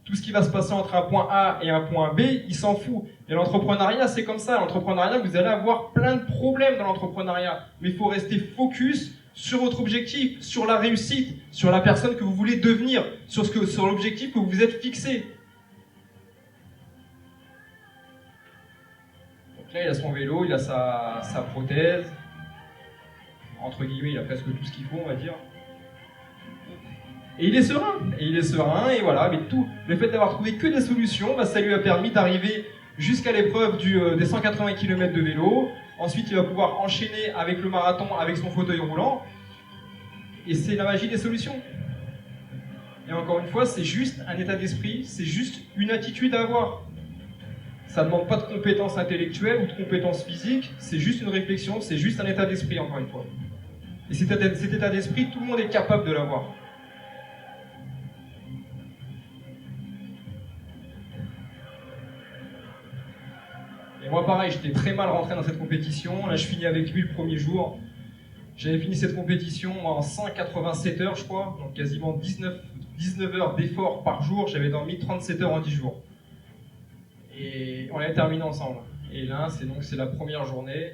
Tout ce qui va se passer entre un point A et un point B, il s'en fout. Et l'entrepreneuriat, c'est comme ça. L'entrepreneuriat, vous allez avoir plein de problèmes dans l'entrepreneuriat. Mais il faut rester focus sur votre objectif, sur la réussite, sur la personne que vous voulez devenir, sur l'objectif que vous vous êtes fixé. Donc là, il a son vélo, il a sa prothèse. entre guillemets, il a presque tout ce qu'il faut, on va dire. Et il est serein, et voilà, mais tout, le fait d'avoir trouvé que des solutions, bah, ça lui a permis d'arriver jusqu'à l'épreuve des 180 km de vélo. Ensuite, il va pouvoir enchaîner avec le marathon, avec son fauteuil roulant. Et c'est la magie des solutions. Et encore une fois, c'est juste un état d'esprit, c'est juste une attitude à avoir. Ça ne demande pas de compétences intellectuelles ou de compétences physiques, c'est juste une réflexion, c'est juste un état d'esprit, encore une fois. Et cet état d'esprit, tout le monde est capable de l'avoir. Et moi, pareil, j'étais très mal rentré dans cette compétition. Là, je finis avec lui le premier jour. J'avais fini cette compétition en 187 heures, je crois, donc quasiment 19 heures d'effort par jour. J'avais dormi 37 heures en 10 jours. Et on avait terminé ensemble. Et là, c'est la première journée.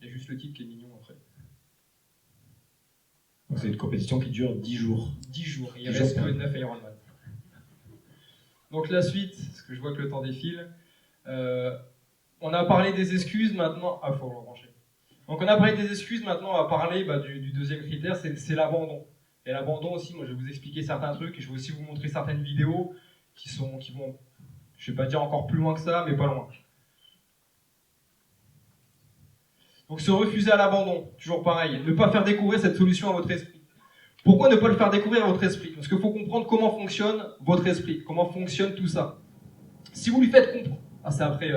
Il y a juste le titre qui est mignon après. Donc c'est une compétition qui dure 10 jours. 10 jours, il 10 reste jours, que 9 Ironman. Donc la suite, parce que je vois que le temps défile, on a parlé des excuses maintenant. Ah, faut le rebrancher. Donc on a parlé des excuses, maintenant on va parler du deuxième critère, c'est l'abandon. Et l'abandon aussi, moi je vais vous expliquer certains trucs, et je vais aussi vous montrer certaines vidéos qui vont, je vais pas dire encore plus loin que ça, mais pas loin. Donc se refuser à l'abandon, toujours pareil, ne pas faire découvrir cette solution à votre esprit. Pourquoi ne pas le faire découvrir à votre esprit? Parce qu'il faut comprendre comment fonctionne votre esprit, comment fonctionne tout ça. Si vous lui faites comprendre... Ah c'est après,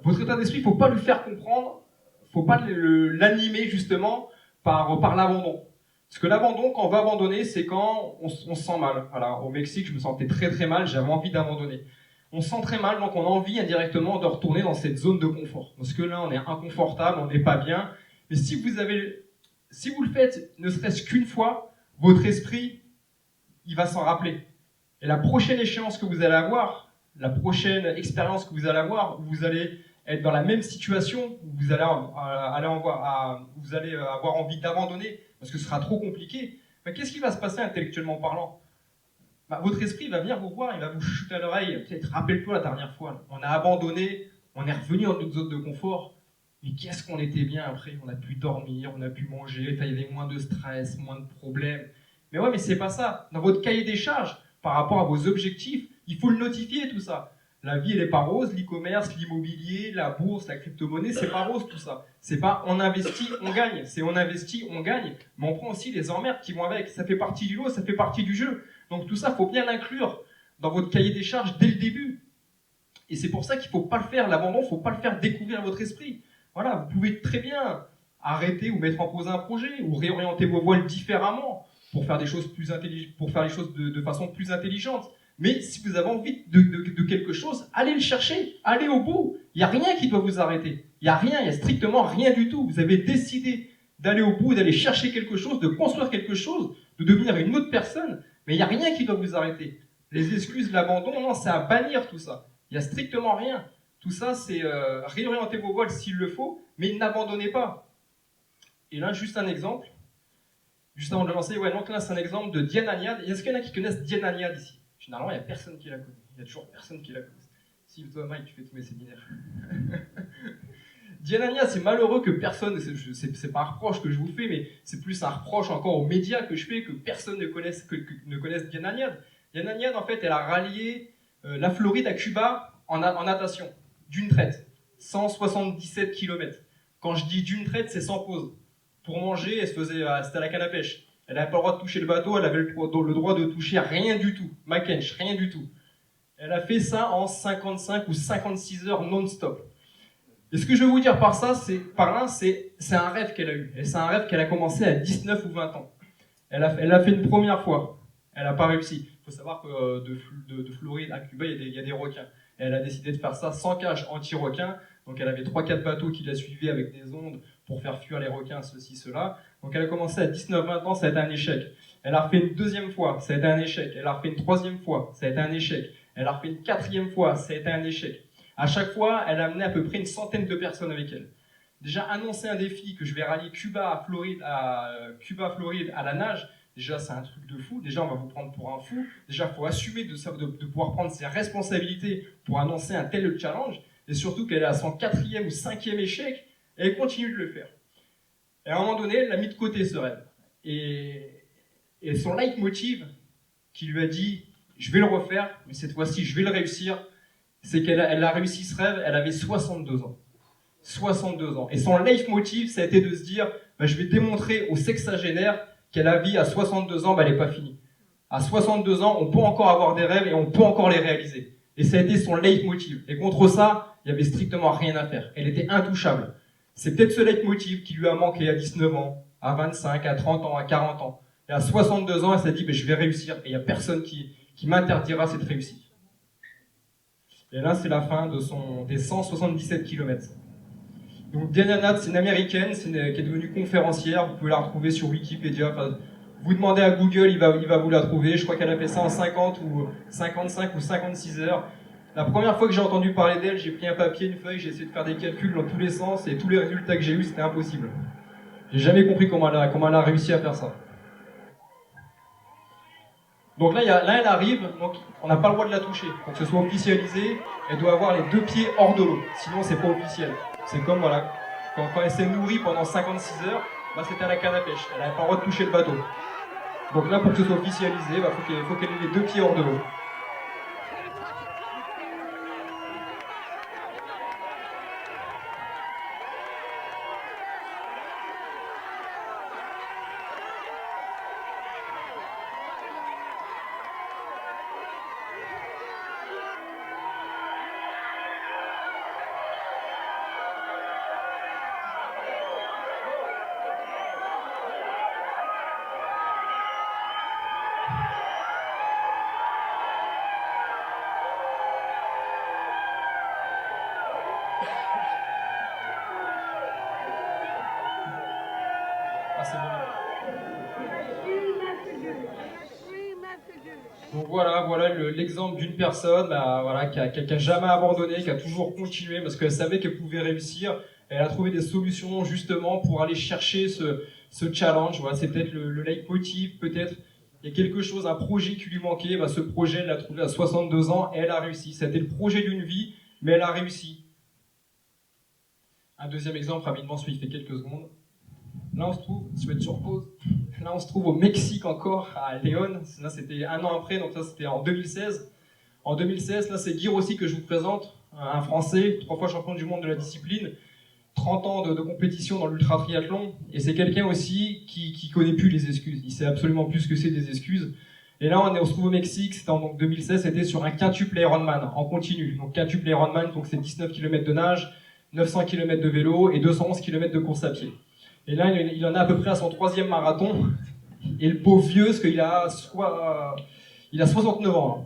votre état d'esprit, il ne faut pas lui faire comprendre, il ne faut pas l'animer justement par l'abandon. Parce que l'abandon, quand on va abandonner, c'est quand on se sent mal. Voilà, au Mexique, je me sentais très très mal, j'avais envie d'abandonner. On se sent très mal, donc on a envie indirectement de retourner dans cette zone de confort. Parce que là, on est inconfortable, on n'est pas bien. Mais si vous le faites ne serait-ce qu'une fois, votre esprit, il va s'en rappeler. Et la prochaine échéance que vous allez avoir, la prochaine expérience que vous allez avoir, où vous allez être dans la même situation, où vous allez avoir envie d'abandonner, parce que ce sera trop compliqué, ben, qu'est-ce qui va se passer intellectuellement parlant? Ben, votre esprit va venir vous voir, il va vous chuter à l'oreille, peut-être rappelle-toi la dernière fois, on a abandonné, on est revenu dans notre zone de confort, mais qu'est-ce qu'on était bien après, on a pu dormir, on a pu manger, il y avait moins de stress, moins de problèmes. Mais ouais, mais c'est pas ça. Dans votre cahier des charges, par rapport à vos objectifs, il faut le notifier tout ça. La vie, elle est pas rose, l'e-commerce, l'immobilier, la bourse, la crypto-monnaie, c'est pas rose tout ça. C'est pas on investit, on gagne. C'est on investit, on gagne, mais on prend aussi les emmerdes qui vont avec. Ça fait partie du lot, ça fait partie du jeu. Donc tout ça, faut bien l'inclure dans votre cahier des charges dès le début. Et c'est pour ça qu'il faut pas le faire, l'abandon, faut pas le faire découvrir à votre esprit. Voilà, vous pouvez très bien arrêter ou mettre en pause un projet, ou réorienter vos voiles différemment pour faire des choses plus intelligentes, pour faire les choses de façon plus intelligente. Mais si vous avez envie de quelque chose, allez le chercher, allez au bout. Il n'y a rien qui doit vous arrêter. Il n'y a rien, il n'y a strictement rien du tout. Vous avez décidé d'aller au bout, d'aller chercher quelque chose, de construire quelque chose, de devenir une autre personne, mais il n'y a rien qui doit vous arrêter. Les excuses, l'abandon, non, c'est à bannir tout ça. Il n'y a strictement rien. Tout ça, c'est réorienter vos voiles s'il le faut, mais n'abandonnez pas. Et là, juste un exemple. Juste avant de le lancer, ouais, donc là, c'est un exemple de Diane Agnad. Est-ce qu'il y en a qui connaissent Diane Agnad ici? Généralement, il n'y a personne qui la connaît. Il y a toujours personne qui la connaît. Si toi, Mike, tu fais tous mes séminaires. Diane Agnad, c'est malheureux que personne, c'est pas un reproche que je vous fais, mais c'est plus un reproche encore aux médias que je fais, que personne ne connaisse Diane Agnad. Diane Agnad, en fait, elle a rallié la Floride à Cuba en natation, d'une traite. 177 km. Quand je dis d'une traite, c'est sans pause. Pour manger, c'était à la canne à pêche. Elle n'avait pas le droit de toucher le bateau, elle avait le droit de toucher rien du tout. Makench, rien du tout. Elle a fait ça en 55 ou 56 heures non-stop. Et ce que je veux vous dire par là, c'est un rêve qu'elle a eu. Et c'est un rêve qu'elle a commencé à 19 ou 20 ans. Elle l'a fait une première fois. Elle n'a pas réussi. Il faut savoir que de Floride à Cuba, il y a des requins. Et elle a décidé de faire ça sans cage anti-requin. Donc elle avait 3-4 bateaux qui la suivaient avec des ondes pour faire fuir les requins, ceci, cela. Donc elle a commencé à 19-20 ans, ça a été un échec. Elle a refait une deuxième fois, ça a été un échec. Elle a refait une troisième fois, ça a été un échec. Elle a refait une quatrième fois, ça a été un échec. À chaque fois, elle a amené à peu près une centaine de personnes avec elle. Déjà, annoncer un défi que je vais rallier Cuba, Floride à la nage, déjà c'est un truc de fou. Déjà, on va vous prendre pour un fou. Déjà, il faut assumer de pouvoir prendre ses responsabilités pour annoncer un tel challenge. Et surtout qu'elle est à son 4e ou 5e échec. Et elle continue de le faire. Et à un moment donné, elle l'a mis de côté ce rêve. Et son leitmotiv qui lui a dit « je vais le refaire, mais cette fois-ci je vais le réussir », c'est qu'elle a réussi ce rêve, elle avait 62 ans. 62 ans. Et son leitmotiv, ça a été de se dire bah, « je vais démontrer aux sexagénaires que la vie à 62 ans, bah, elle n'est pas finie. À 62 ans, on peut encore avoir des rêves et on peut encore les réaliser. » Et ça a été son leitmotiv. Et contre ça, il n'y avait strictement rien à faire. Elle était intouchable. C'est peut-être ce leitmotiv qui lui a manqué à 19 ans, à 25, à 30 ans, à 40 ans. Et à 62 ans, elle s'est dit bah, « je vais réussir. » Et il n'y a personne qui m'interdira cette réussite. Et là, c'est la fin des 177 km. Donc Diana Nath, c'est une américaine qui est devenue conférencière. Vous pouvez la retrouver sur Wikipédia. Enfin, vous demandez à Google, il va vous la trouver. Je crois qu'elle a fait ça en 50 ou 55 ou 56 heures. La première fois que j'ai entendu parler d'elle, j'ai pris un papier, une feuille, j'ai essayé de faire des calculs dans tous les sens et tous les résultats que j'ai eus, c'était impossible. J'ai jamais compris comment elle a réussi à faire ça. Donc là, elle arrive, donc on n'a pas le droit de la toucher. Pour que ce soit officialisé, elle doit avoir les 2 pieds hors de l'eau. Sinon, c'est pas officiel. C'est comme, voilà, quand elle s'est nourrie pendant 56 heures, bah, c'était à la canne à pêche. Elle n'avait pas le droit de toucher le bateau. Donc là, pour que ce soit officialisé, bah, faut qu'elle ait les 2 pieds hors de l'eau. Ah, c'est bon. Donc voilà l'exemple d'une personne voilà, qui a jamais abandonné, qui a toujours continué parce qu'elle savait qu'elle pouvait réussir. Elle a trouvé des solutions justement pour aller chercher ce challenge. Voilà, c'est peut-être le leitmotiv, peut-être il y a quelque chose, un projet qui lui manquait. Bah, ce projet, elle l'a trouvé à 62 ans et elle a réussi. C'était le projet d'une vie, mais elle a réussi. Un deuxième exemple, rapidement, celui qui fait quelques secondes. Là, on se trouve, je vais être sur pause. Là, on se trouve au Mexique encore, à Léon. Là, c'était un an après, donc ça, c'était en 2016. En 2016, là, c'est Guy Rossi que je vous présente, un Français, 3 fois champion du monde de la discipline, 30 ans de compétition dans l'ultra-triathlon. Et c'est quelqu'un aussi qui connaît plus les excuses. Il sait absolument plus ce que c'est des excuses. Et là, on se trouve au Mexique, c'était en 2016, c'était sur un quintuple Ironman, en continu. Donc, quintuple Ironman, donc c'est 19 km de nage, 900 km de vélo et 211 km de course à pied. Et là, il en a à peu près à son 3e marathon. Et le pauvre vieux, parce qu'il a 69 ans.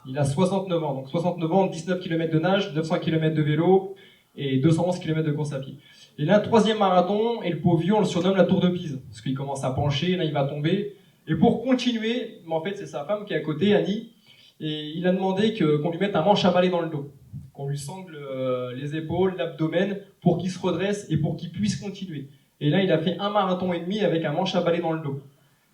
Il a 69 ans. Donc 69 ans, 19 km de nage, 900 km de vélo et 211 km de course à pied. Et là, 3e marathon, et le pauvre vieux, on le surnomme la tour de Pise. Parce qu'il commence à pencher, là, il va tomber. Et pour continuer, en fait, c'est sa femme qui est à côté, Annie. Et il a demandé qu'on lui mette un manche à balai dans le dos. Qu'on lui sangle les épaules, l'abdomen, pour qu'il se redresse et pour qu'il puisse continuer. Et là, il a fait 1 marathon et demi avec un manche à balai dans le dos.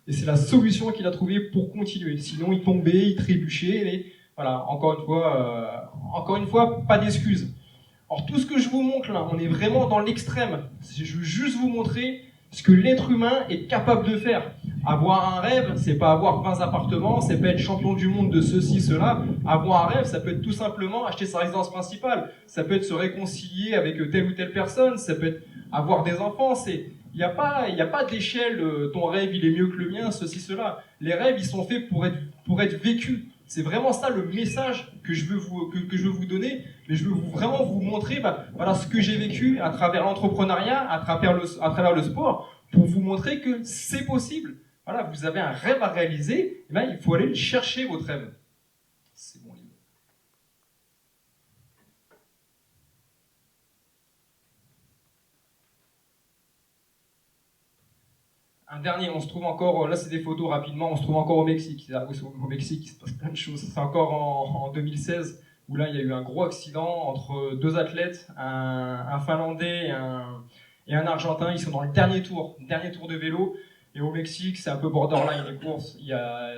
Et c'est la solution qu'il a trouvée pour continuer. Sinon, il tombait, il trébuchait. Et voilà, encore une fois, pas d'excuses. Alors, tout ce que je vous montre là, on est vraiment dans l'extrême. Je veux juste vous montrer ce que l'être humain est capable de faire. Avoir un rêve, c'est pas avoir 20 appartements, c'est pas être champion du monde de ceci, cela. Avoir un rêve, ça peut être tout simplement acheter sa résidence principale. Ça peut être se réconcilier avec telle ou telle personne. Ça peut être avoir des enfants. Il n'y a pas d'échelle, ton rêve il est mieux que le mien, ceci, cela. Les rêves, ils sont faits pour être vécus. C'est vraiment ça le message que je veux vous donner, mais je veux vraiment vous montrer voilà, ce que j'ai vécu à travers l'entrepreneuriat, à travers le sport, pour vous montrer que c'est possible. Voilà, vous avez un rêve à réaliser, et il faut aller le chercher, votre rêve. C'est bon, les gars. Un dernier, on se trouve encore, là c'est des photos rapidement, on se trouve encore au Mexique. Au Mexique, il se passe plein de choses. C'est encore en 2016, où là il y a eu un gros accident entre 2 athlètes, un Finlandais et un Argentin. Ils sont dans le dernier tour de vélo. Et au Mexique, c'est un peu borderline les courses.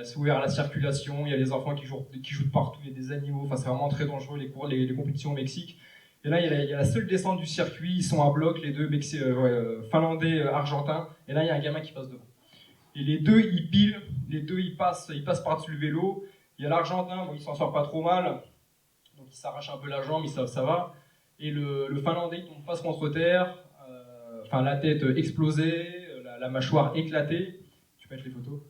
C'est ouvert à la circulation, il y a des enfants qui jouent de partout, il y a des animaux. Enfin, c'est vraiment très dangereux les compétitions au Mexique. Et là, il y a la seule descente du circuit, ils sont à bloc, les deux finlandais, argentins, et là, il y a un gamin qui passe devant. Et les deux, ils pilent, les deux, ils passent par-dessus le vélo. Il y a l'Argentin, bon, il s'en sort pas trop mal, donc il s'arrache un peu la jambe, ça va. Et le Finlandais, il tombe face contre terre, la tête explosée, la mâchoire éclatée. Tu peux mettre les photos?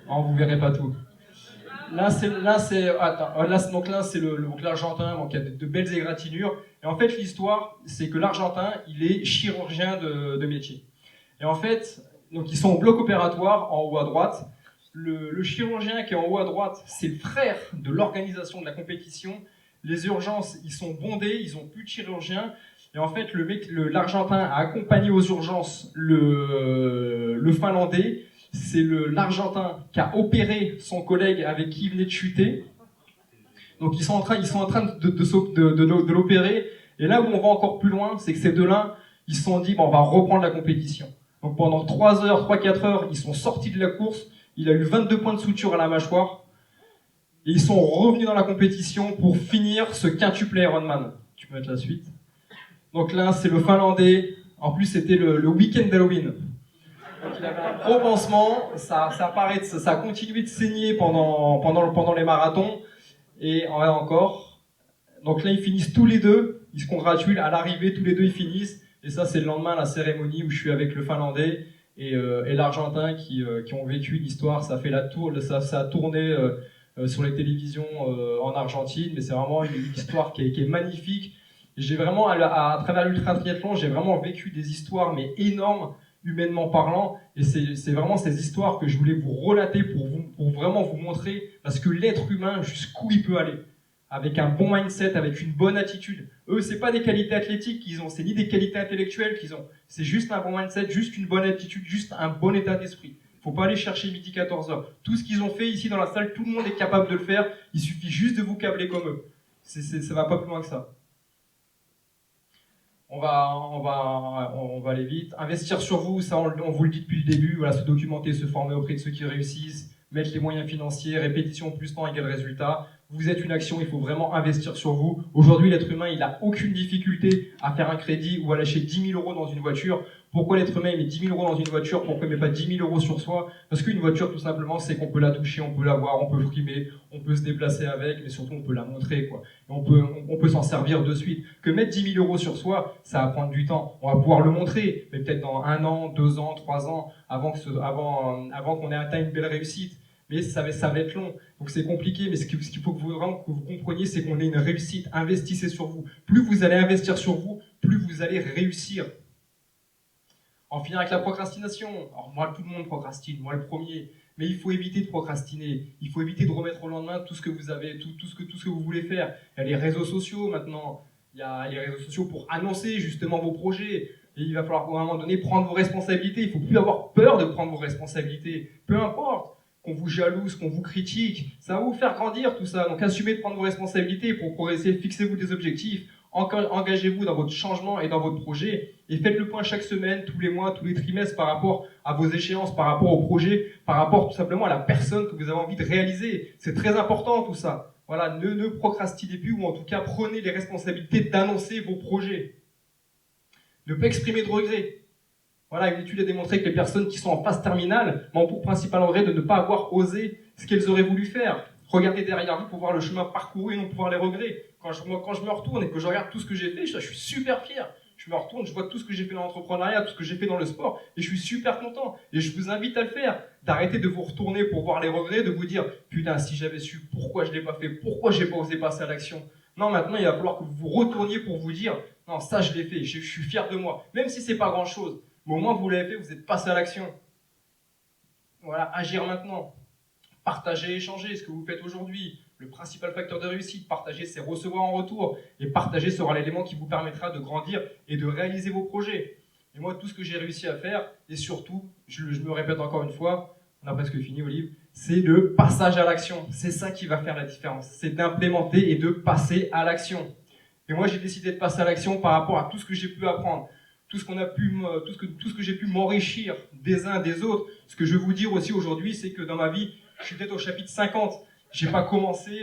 Non, vous verrez pas tout. Là, c'est l'Argentin, donc il y a de belles égratignures. Et en fait, l'histoire, c'est que l'Argentin, il est chirurgien de métier. Et en fait, donc ils sont au bloc opératoire, en haut à droite. Le chirurgien qui est en haut à droite, c'est le frère de l'organisation de la compétition. Les urgences, ils sont bondés, ils ont plus de chirurgien. Et en fait, l'Argentin a accompagné aux urgences le Finlandais. C'est l'Argentin qui a opéré son collègue avec qui il venait de chuter. Donc ils sont en train de l'opérer. Et là où on va encore plus loin, c'est que ces deux-là, ils se sont dit, bon, on va reprendre la compétition. Donc pendant 3-4 heures, ils sont sortis de la course. Il a eu 22 points de suture à la mâchoire. Et ils sont revenus dans la compétition pour finir ce quintuplé Ironman. Tu peux mettre la suite. Donc là, c'est le Finlandais. En plus, c'était le week-end d'Halloween. Donc il avait un gros pansement. Ça a continué de saigner pendant les marathons. Et encore. Donc là, ils finissent tous les deux. Ils se congratulent. À l'arrivée, tous les deux, ils finissent. Et ça, c'est le lendemain, la cérémonie où je suis avec le Finlandais et l'Argentin qui ont vécu l'histoire. Ça a tourné sur les télévisions en Argentine, mais c'est vraiment une histoire qui est magnifique. Et j'ai vraiment, à travers l'ultra triathlon, j'ai vraiment vécu des histoires mais énormes, humainement parlant. Et c'est vraiment ces histoires que je voulais vous relater pour vraiment vous montrer, parce que l'être humain, jusqu'où il peut aller, avec un bon mindset, avec une bonne attitude. Eux, c'est pas des qualités athlétiques qu'ils ont, c'est ni des qualités intellectuelles qu'ils ont. C'est juste un bon mindset, juste une bonne attitude, juste un bon état d'esprit. Faut pas aller chercher midi 14h. Tout ce qu'ils ont fait ici dans la salle, tout le monde est capable de le faire. Il suffit juste de vous câbler comme eux. Ça va pas plus loin que ça. On va aller vite. Investir sur vous, ça on vous le dit depuis le début. Voilà, se documenter, se former auprès de ceux qui réussissent, mettre les moyens financiers, répétition plus temps égale résultat. Vous êtes une action, il faut vraiment investir sur vous. Aujourd'hui, l'être humain, il n'a aucune difficulté à faire un crédit ou à lâcher 10 000 euros dans une voiture. Pourquoi l'être humain, il met 10 000 euros dans une voiture? Pourquoi il met pas 10 000 euros sur soi? Parce qu'une voiture, tout simplement, c'est qu'on peut la toucher, on peut la voir, on peut frimer, on peut se déplacer avec, mais surtout, on peut la montrer, quoi. Et on peut s'en servir de suite. Que mettre 10 000 euros sur soi, ça va prendre du temps. On va pouvoir le montrer, mais peut-être dans 1 an, 2 ans, 3 ans, avant qu'on ait atteint une belle réussite. Mais ça va être long, donc c'est compliqué, mais ce qu'il faut vraiment que vous compreniez, c'est qu'on ait une réussite. Investissez sur vous. Plus vous allez investir sur vous, plus vous allez réussir. En finir avec la procrastination. Alors moi, tout le monde procrastine, moi le premier, mais il faut éviter de procrastiner. Il faut éviter de remettre au lendemain tout ce que vous avez, tout ce que vous voulez faire. Il y a les réseaux sociaux maintenant, il y a les réseaux sociaux pour annoncer justement vos projets. Et il va falloir à un moment donné prendre vos responsabilités. Il ne faut plus avoir peur de prendre vos responsabilités, peu importe. Qu'on vous jalouse, qu'on vous critique, ça va vous faire grandir tout ça. Donc assumez de prendre vos responsabilités pour progresser, fixez-vous des objectifs, engagez-vous dans votre changement et dans votre projet et faites le point chaque semaine, tous les mois, tous les trimestres par rapport à vos échéances, par rapport au projet, par rapport tout simplement à la personne que vous avez envie de réaliser. C'est très important tout ça. Voilà, ne procrastinez plus ou en tout cas prenez les responsabilités d'annoncer vos projets. Ne pas exprimer de regrets. Voilà, une étude a démontré que les personnes qui sont en phase terminale ont pour principal regret de ne pas avoir osé ce qu'elles auraient voulu faire. Regardez derrière vous pour voir le chemin parcouru et non pour voir les regrets. Quand je me retourne et que je regarde tout ce que j'ai fait, je suis super fier. Je me retourne, je vois tout ce que j'ai fait dans l'entrepreneuriat, tout ce que j'ai fait dans le sport, et je suis super content. Et je vous invite à le faire. D'arrêter de vous retourner pour voir les regrets, de vous dire « Putain, si j'avais su, pourquoi je l'ai pas fait? Pourquoi j'ai pas osé passer à l'action ?» Non, maintenant, il va falloir que vous vous retourniez pour vous dire « Non, ça, je l'ai fait, je suis fier de moi. » Même si c'est pas grand-chose. Mais au moins, vous l'avez fait, vous êtes passé à l'action. Voilà, agir maintenant. Partager, échanger, ce que vous faites aujourd'hui. Le principal facteur de réussite, partager, c'est recevoir en retour. Et partager sera l'élément qui vous permettra de grandir et de réaliser vos projets. Et moi, tout ce que j'ai réussi à faire, et surtout, je me répète encore une fois, on a presque fini, Olive, c'est le passage à l'action. C'est ça qui va faire la différence. C'est d'implémenter et de passer à l'action. Et moi, j'ai décidé de passer à l'action par rapport à tout ce que j'ai pu apprendre. Tout ce que j'ai pu m'enrichir des uns des autres. Ce que je veux vous dire aussi aujourd'hui, c'est que dans ma vie, je suis peut-être au chapitre 50. j'ai pas commencé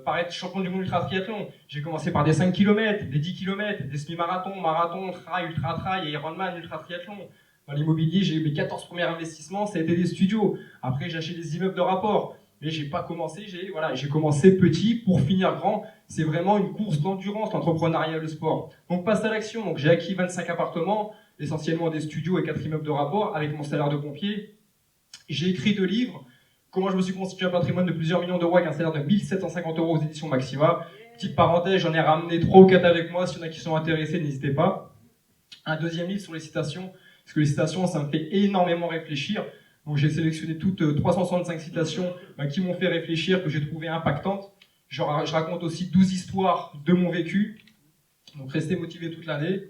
par être champion du monde ultra triathlon. J'ai commencé par des 5 km, des 10 km, des semi-marathons, marathons, trail, ultra trail, Ironman, ultra triathlon. Dans l'immobilier, j'ai eu mes 14 premiers investissements, ça a été des studios. Après, j'ai acheté des immeubles de rapport. Mais j'ai pas commencé, j'ai commencé petit pour finir grand. C'est vraiment une course d'endurance, l'entrepreneuriat, le sport. Donc, passe à l'action. Donc, j'ai acquis 25 appartements, essentiellement des studios et 4 immeubles de rapport avec mon salaire de pompier. J'ai écrit 2 livres. Comment je me suis constitué un patrimoine de plusieurs millions d'euros avec un salaire de 1750 euros aux éditions Maxima. Petite parenthèse, j'en ai ramené 3 ou 4 avec moi. S'il y en a qui sont intéressés, n'hésitez pas. Un deuxième livre sur les citations. Parce que les citations, ça me fait énormément réfléchir. Donc j'ai sélectionné toutes 365 citations qui m'ont fait réfléchir, que j'ai trouvé impactantes. Je raconte aussi 12 histoires de mon vécu. Donc restez motivés toute l'année.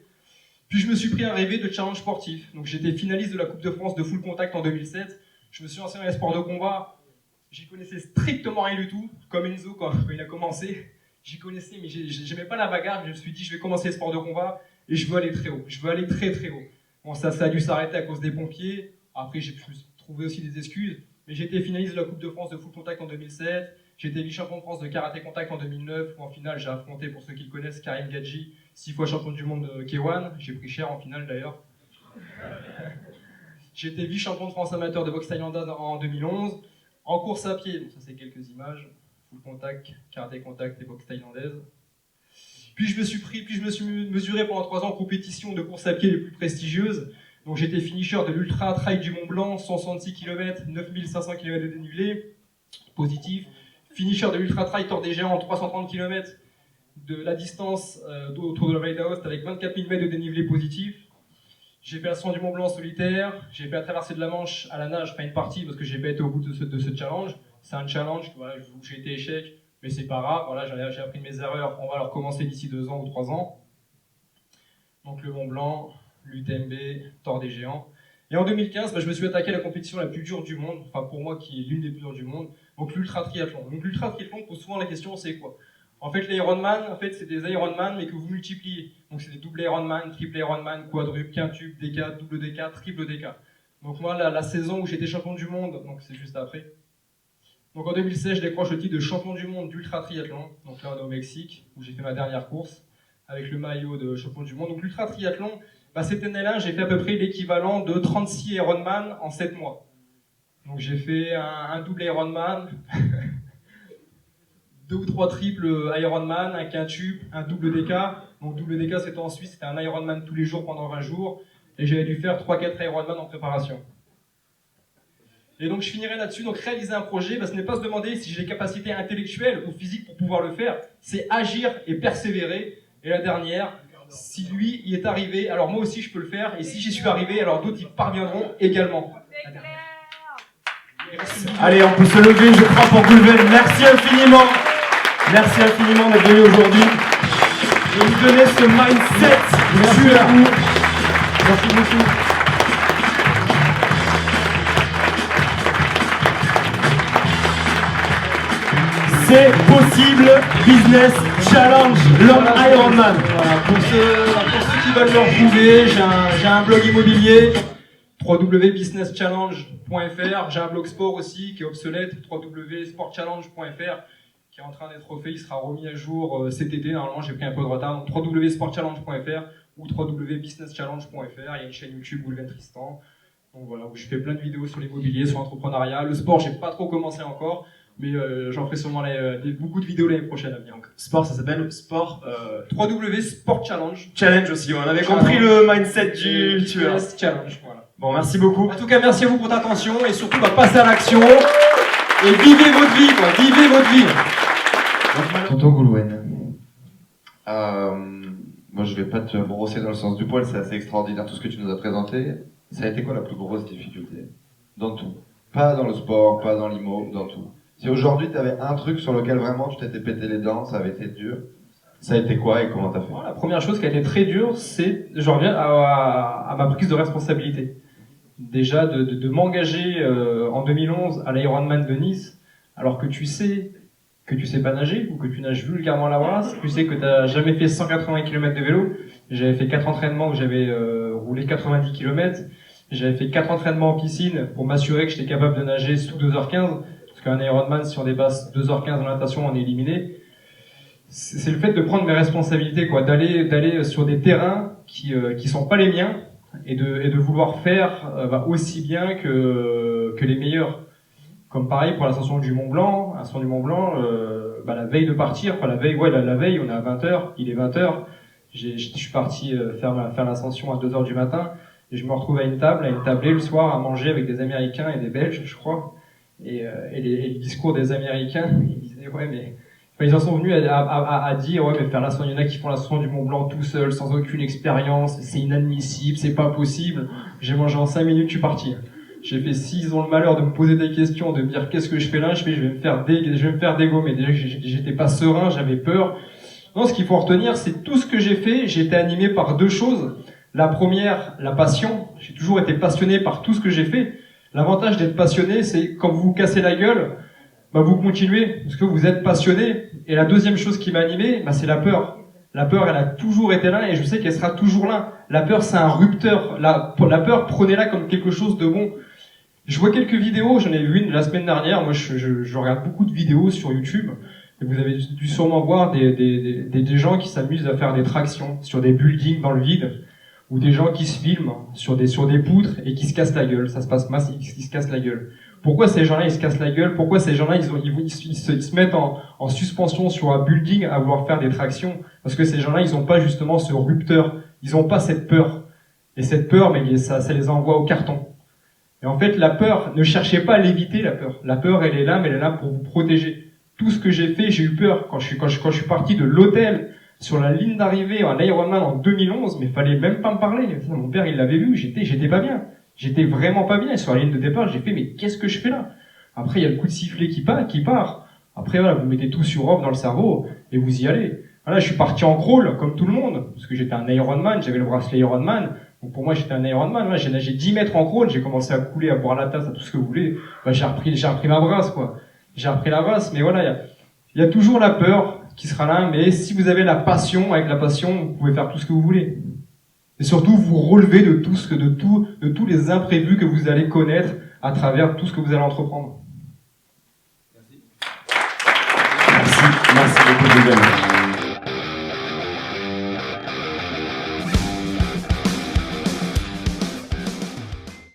Puis je me suis pris à rêver de challenge sportif. Donc j'étais finaliste de la Coupe de France de full contact en 2007. Je me suis lancé dans les sports de combat. J'y connaissais strictement rien du tout. Comme Enzo quand il a commencé. J'y connaissais, mais j'aimais pas la bagarre. Je me suis dit, je vais commencer les sports de combat et je veux aller très haut. Je veux aller très très haut. Bon, ça a dû s'arrêter à cause des pompiers. Après, j'ai pu trouver aussi des excuses. Mais j'ai été finaliste de la Coupe de France de full contact en 2007. J'ai été vice-champion de France de karaté contact en 2009. Où en finale, j'ai affronté, pour ceux qui le connaissent, Karim Gadji, 6 fois champion du monde de K1. J'ai pris cher en finale d'ailleurs. J'ai été vice-champion de France amateur de boxe thaïlandaise en 2011. En course à pied, donc ça c'est quelques images. Full contact, karaté contact et boxe thaïlandaise. Puis je me suis mesuré pendant 3 ans en compétition de course à pied les plus prestigieuses. Donc j'étais finisher de l'Ultra Trail du Mont Blanc, 166 km, 9500 km de dénivelé, positif. Finisher de l'Ultra Trail Tour des Géants, 330 km de la distance autour de la vallée d'Aoste avec 24 000 mètres de dénivelé positif. J'ai fait l'ascension du Mont Blanc en solitaire, j'ai fait la traversée de la Manche à la nage, pas une partie parce que j'ai pas été au bout de ce challenge. C'est un challenge, voilà, où j'ai été échec, mais c'est pas grave, voilà, j'ai appris de mes erreurs, on va le recommencer d'ici 2 ans ou 3 ans. Donc le Mont Blanc, l'UTMB, Tour des Géants. Et en 2015, je me suis attaqué à la compétition la plus dure du monde, enfin pour moi qui est l'une des plus dures du monde, donc l'ultra triathlon. Donc l'ultra triathlon pose souvent la question, c'est quoi? En fait, les Ironman, c'est des Ironman, mais que vous multipliez. Donc c'est des double Ironman, triple Ironman, quadruple, quintuple, DK, double DK, triple DK. Donc moi, la saison où j'étais champion du monde, donc c'est juste après. Donc en 2016, je décroche le titre de champion du monde d'ultra triathlon. Donc là, on est au Mexique, où j'ai fait ma dernière course, avec le maillot de champion du monde. Donc l'ultra triathlon, cette année-là, j'ai fait à peu près l'équivalent de 36 Ironman en 7 mois. Donc j'ai fait un double Ironman, 2 ou 3 triples Ironman, un quintuple, un double DK. Donc double DK, c'était en Suisse, c'était un Ironman tous les jours pendant 20 jours. Et j'avais dû faire 3-4 Ironman en préparation. Et donc je finirai là-dessus. Donc réaliser un projet, ce n'est pas se demander si j'ai les capacités intellectuelles ou physiques pour pouvoir le faire. C'est agir et persévérer. Et la dernière, si lui y est arrivé, alors moi aussi je peux le faire. Et si j'y suis arrivé, alors d'autres y parviendront également. Allez, on peut se lever, je crois, pour Goulven. Merci infiniment. Merci infiniment d'être venu aujourd'hui. Et nous donner ce mindset. Merci à vous. Merci beaucoup. C'est possible. Business Challenge, l'homme Ironman. Voilà, pour ceux qui veulent le retrouver, j'ai un blog immobilier, www.businesschallenge.fr. J'ai un blog sport aussi qui est obsolète, www.sportchallenge.fr, qui est en train d'être refait. Il sera remis à jour cet été. Normalement, j'ai pris un peu de retard. Donc www.sportchallenge.fr ou www.businesschallenge.fr. Il y a une chaîne YouTube Goulven Tristan. Donc voilà, où je fais plein de vidéos sur l'immobilier, sur l'entrepreneuriat. Le sport, j'ai pas trop commencé encore. Mais j'en ferai sûrement beaucoup de vidéos l'année prochaine à venir. Sport, ça s'appelle Sport. www.sportchallenge. Challenge aussi, on avait compris le mindset du tueur. Challenge, voilà. Bon, merci beaucoup. En tout cas, merci à vous pour votre attention et surtout, passez à l'action et vivez votre vie, quoi. Vivez votre vie. Tonton Goulven, moi je vais pas te brosser dans le sens du poil, c'est assez extraordinaire tout ce que tu nous as présenté. Ça a été quoi la plus grosse difficulté? Dans tout. Pas dans le sport, pas dans l'immo, dans tout. Si aujourd'hui tu avais un truc sur lequel vraiment tu t'étais pété les dents, ça avait été dur, ça a été quoi et comment t'as fait? La première chose qui a été très dure, c'est, je reviens à ma prise de responsabilité. Déjà de m'engager en 2011 à l'Ironman de Nice, alors que tu sais pas nager ou que tu nages vulgairement à la brasse, tu sais que t'as jamais fait 180 km de vélo. J'avais fait 4 entraînements où j'avais roulé 90 km. J'avais fait 4 entraînements en piscine pour m'assurer que j'étais capable de nager sous 2h15. Parce parce qu'un Ironman, si on dépasse 2h15 en natation, on est éliminé. C'est le fait de prendre mes responsabilités, quoi, d'aller sur des terrains qui sont pas les miens et de vouloir faire aussi bien que les meilleurs. Comme pareil pour l'ascension du Mont Blanc, la veille de partir, la veille, on est à 20h, il est 20h. Je suis parti faire l'ascension à 2h du matin et je me retrouve à une tablée le soir à manger avec des Américains et des Belges, je crois. Et le discours des Américains, ils disaient ils en sont venus à dire mais faire l'ascension, il y en a qui font l'ascension du Mont Blanc tout seul, sans aucune expérience, c'est inadmissible, c'est pas possible. J'ai mangé en 5 minutes, je suis parti. J'ai fait, s'ils ont le malheur de me poser des questions, de me dire qu'est-ce que je fais là, je vais me faire dégommer. Déjà que j'étais pas serein, j'avais peur. Non, ce qu'il faut retenir, c'est tout ce que j'ai fait, j'ai été animé par 2 choses. La première, la passion. J'ai toujours été passionné par tout ce que j'ai fait. L'avantage d'être passionné, c'est quand vous vous cassez la gueule, vous continuez, parce que vous êtes passionné. Et la deuxième chose qui m'a animé, c'est la peur. La peur, elle a toujours été là et je sais qu'elle sera toujours là. La peur, c'est un rupteur. La peur, prenez-la comme quelque chose de bon. Je vois quelques vidéos, j'en ai vu une la semaine dernière. Moi, je regarde beaucoup de vidéos sur YouTube. Et vous avez dû sûrement voir des gens qui s'amusent à faire des tractions sur des buildings dans le vide, ou des gens qui se filment sur des poutres et qui se cassent la gueule. Ça se passe masse, ils se cassent la gueule. Pourquoi ces gens-là, ils se cassent la gueule? Pourquoi ces gens-là, ils se mettent en suspension sur un building à vouloir faire des tractions? Parce que ces gens-là, ils ont pas justement ce rupteur. Ils ont pas cette peur. Et cette peur, ça les envoie au carton. Et en fait, la peur, ne cherchez pas à l'éviter, la peur. La peur, elle est là, mais elle est là pour vous protéger. Tout ce que j'ai fait, j'ai eu peur. Quand je suis parti de l'hôtel sur la ligne d'arrivée à l'Ironman en 2011, mais fallait même pas me parler. Mon père, il l'avait vu, j'étais pas bien. J'étais vraiment pas bien. Sur la ligne de départ, j'ai fait, mais qu'est-ce que je fais là? Après, il y a le coup de sifflet qui part. Après, vous mettez tout sur off dans le cerveau et vous y allez. Voilà, je suis parti en crawl, comme tout le monde, parce que j'étais un Ironman, j'avais le bracelet Ironman. Donc pour moi, j'étais un Ironman. J'ai nagé 10 mètres en crawl, j'ai commencé à couler, à boire la tasse, à tout ce que vous voulez. J'ai repris ma brasse, quoi. J'ai repris la brasse, mais voilà, il y a toujours la peur qui sera là, mais si vous avez la passion, avec la passion, vous pouvez faire tout ce que vous voulez. Et surtout, vous relever de tous les imprévus que vous allez connaître à travers tout ce que vous allez entreprendre. Merci beaucoup, Google.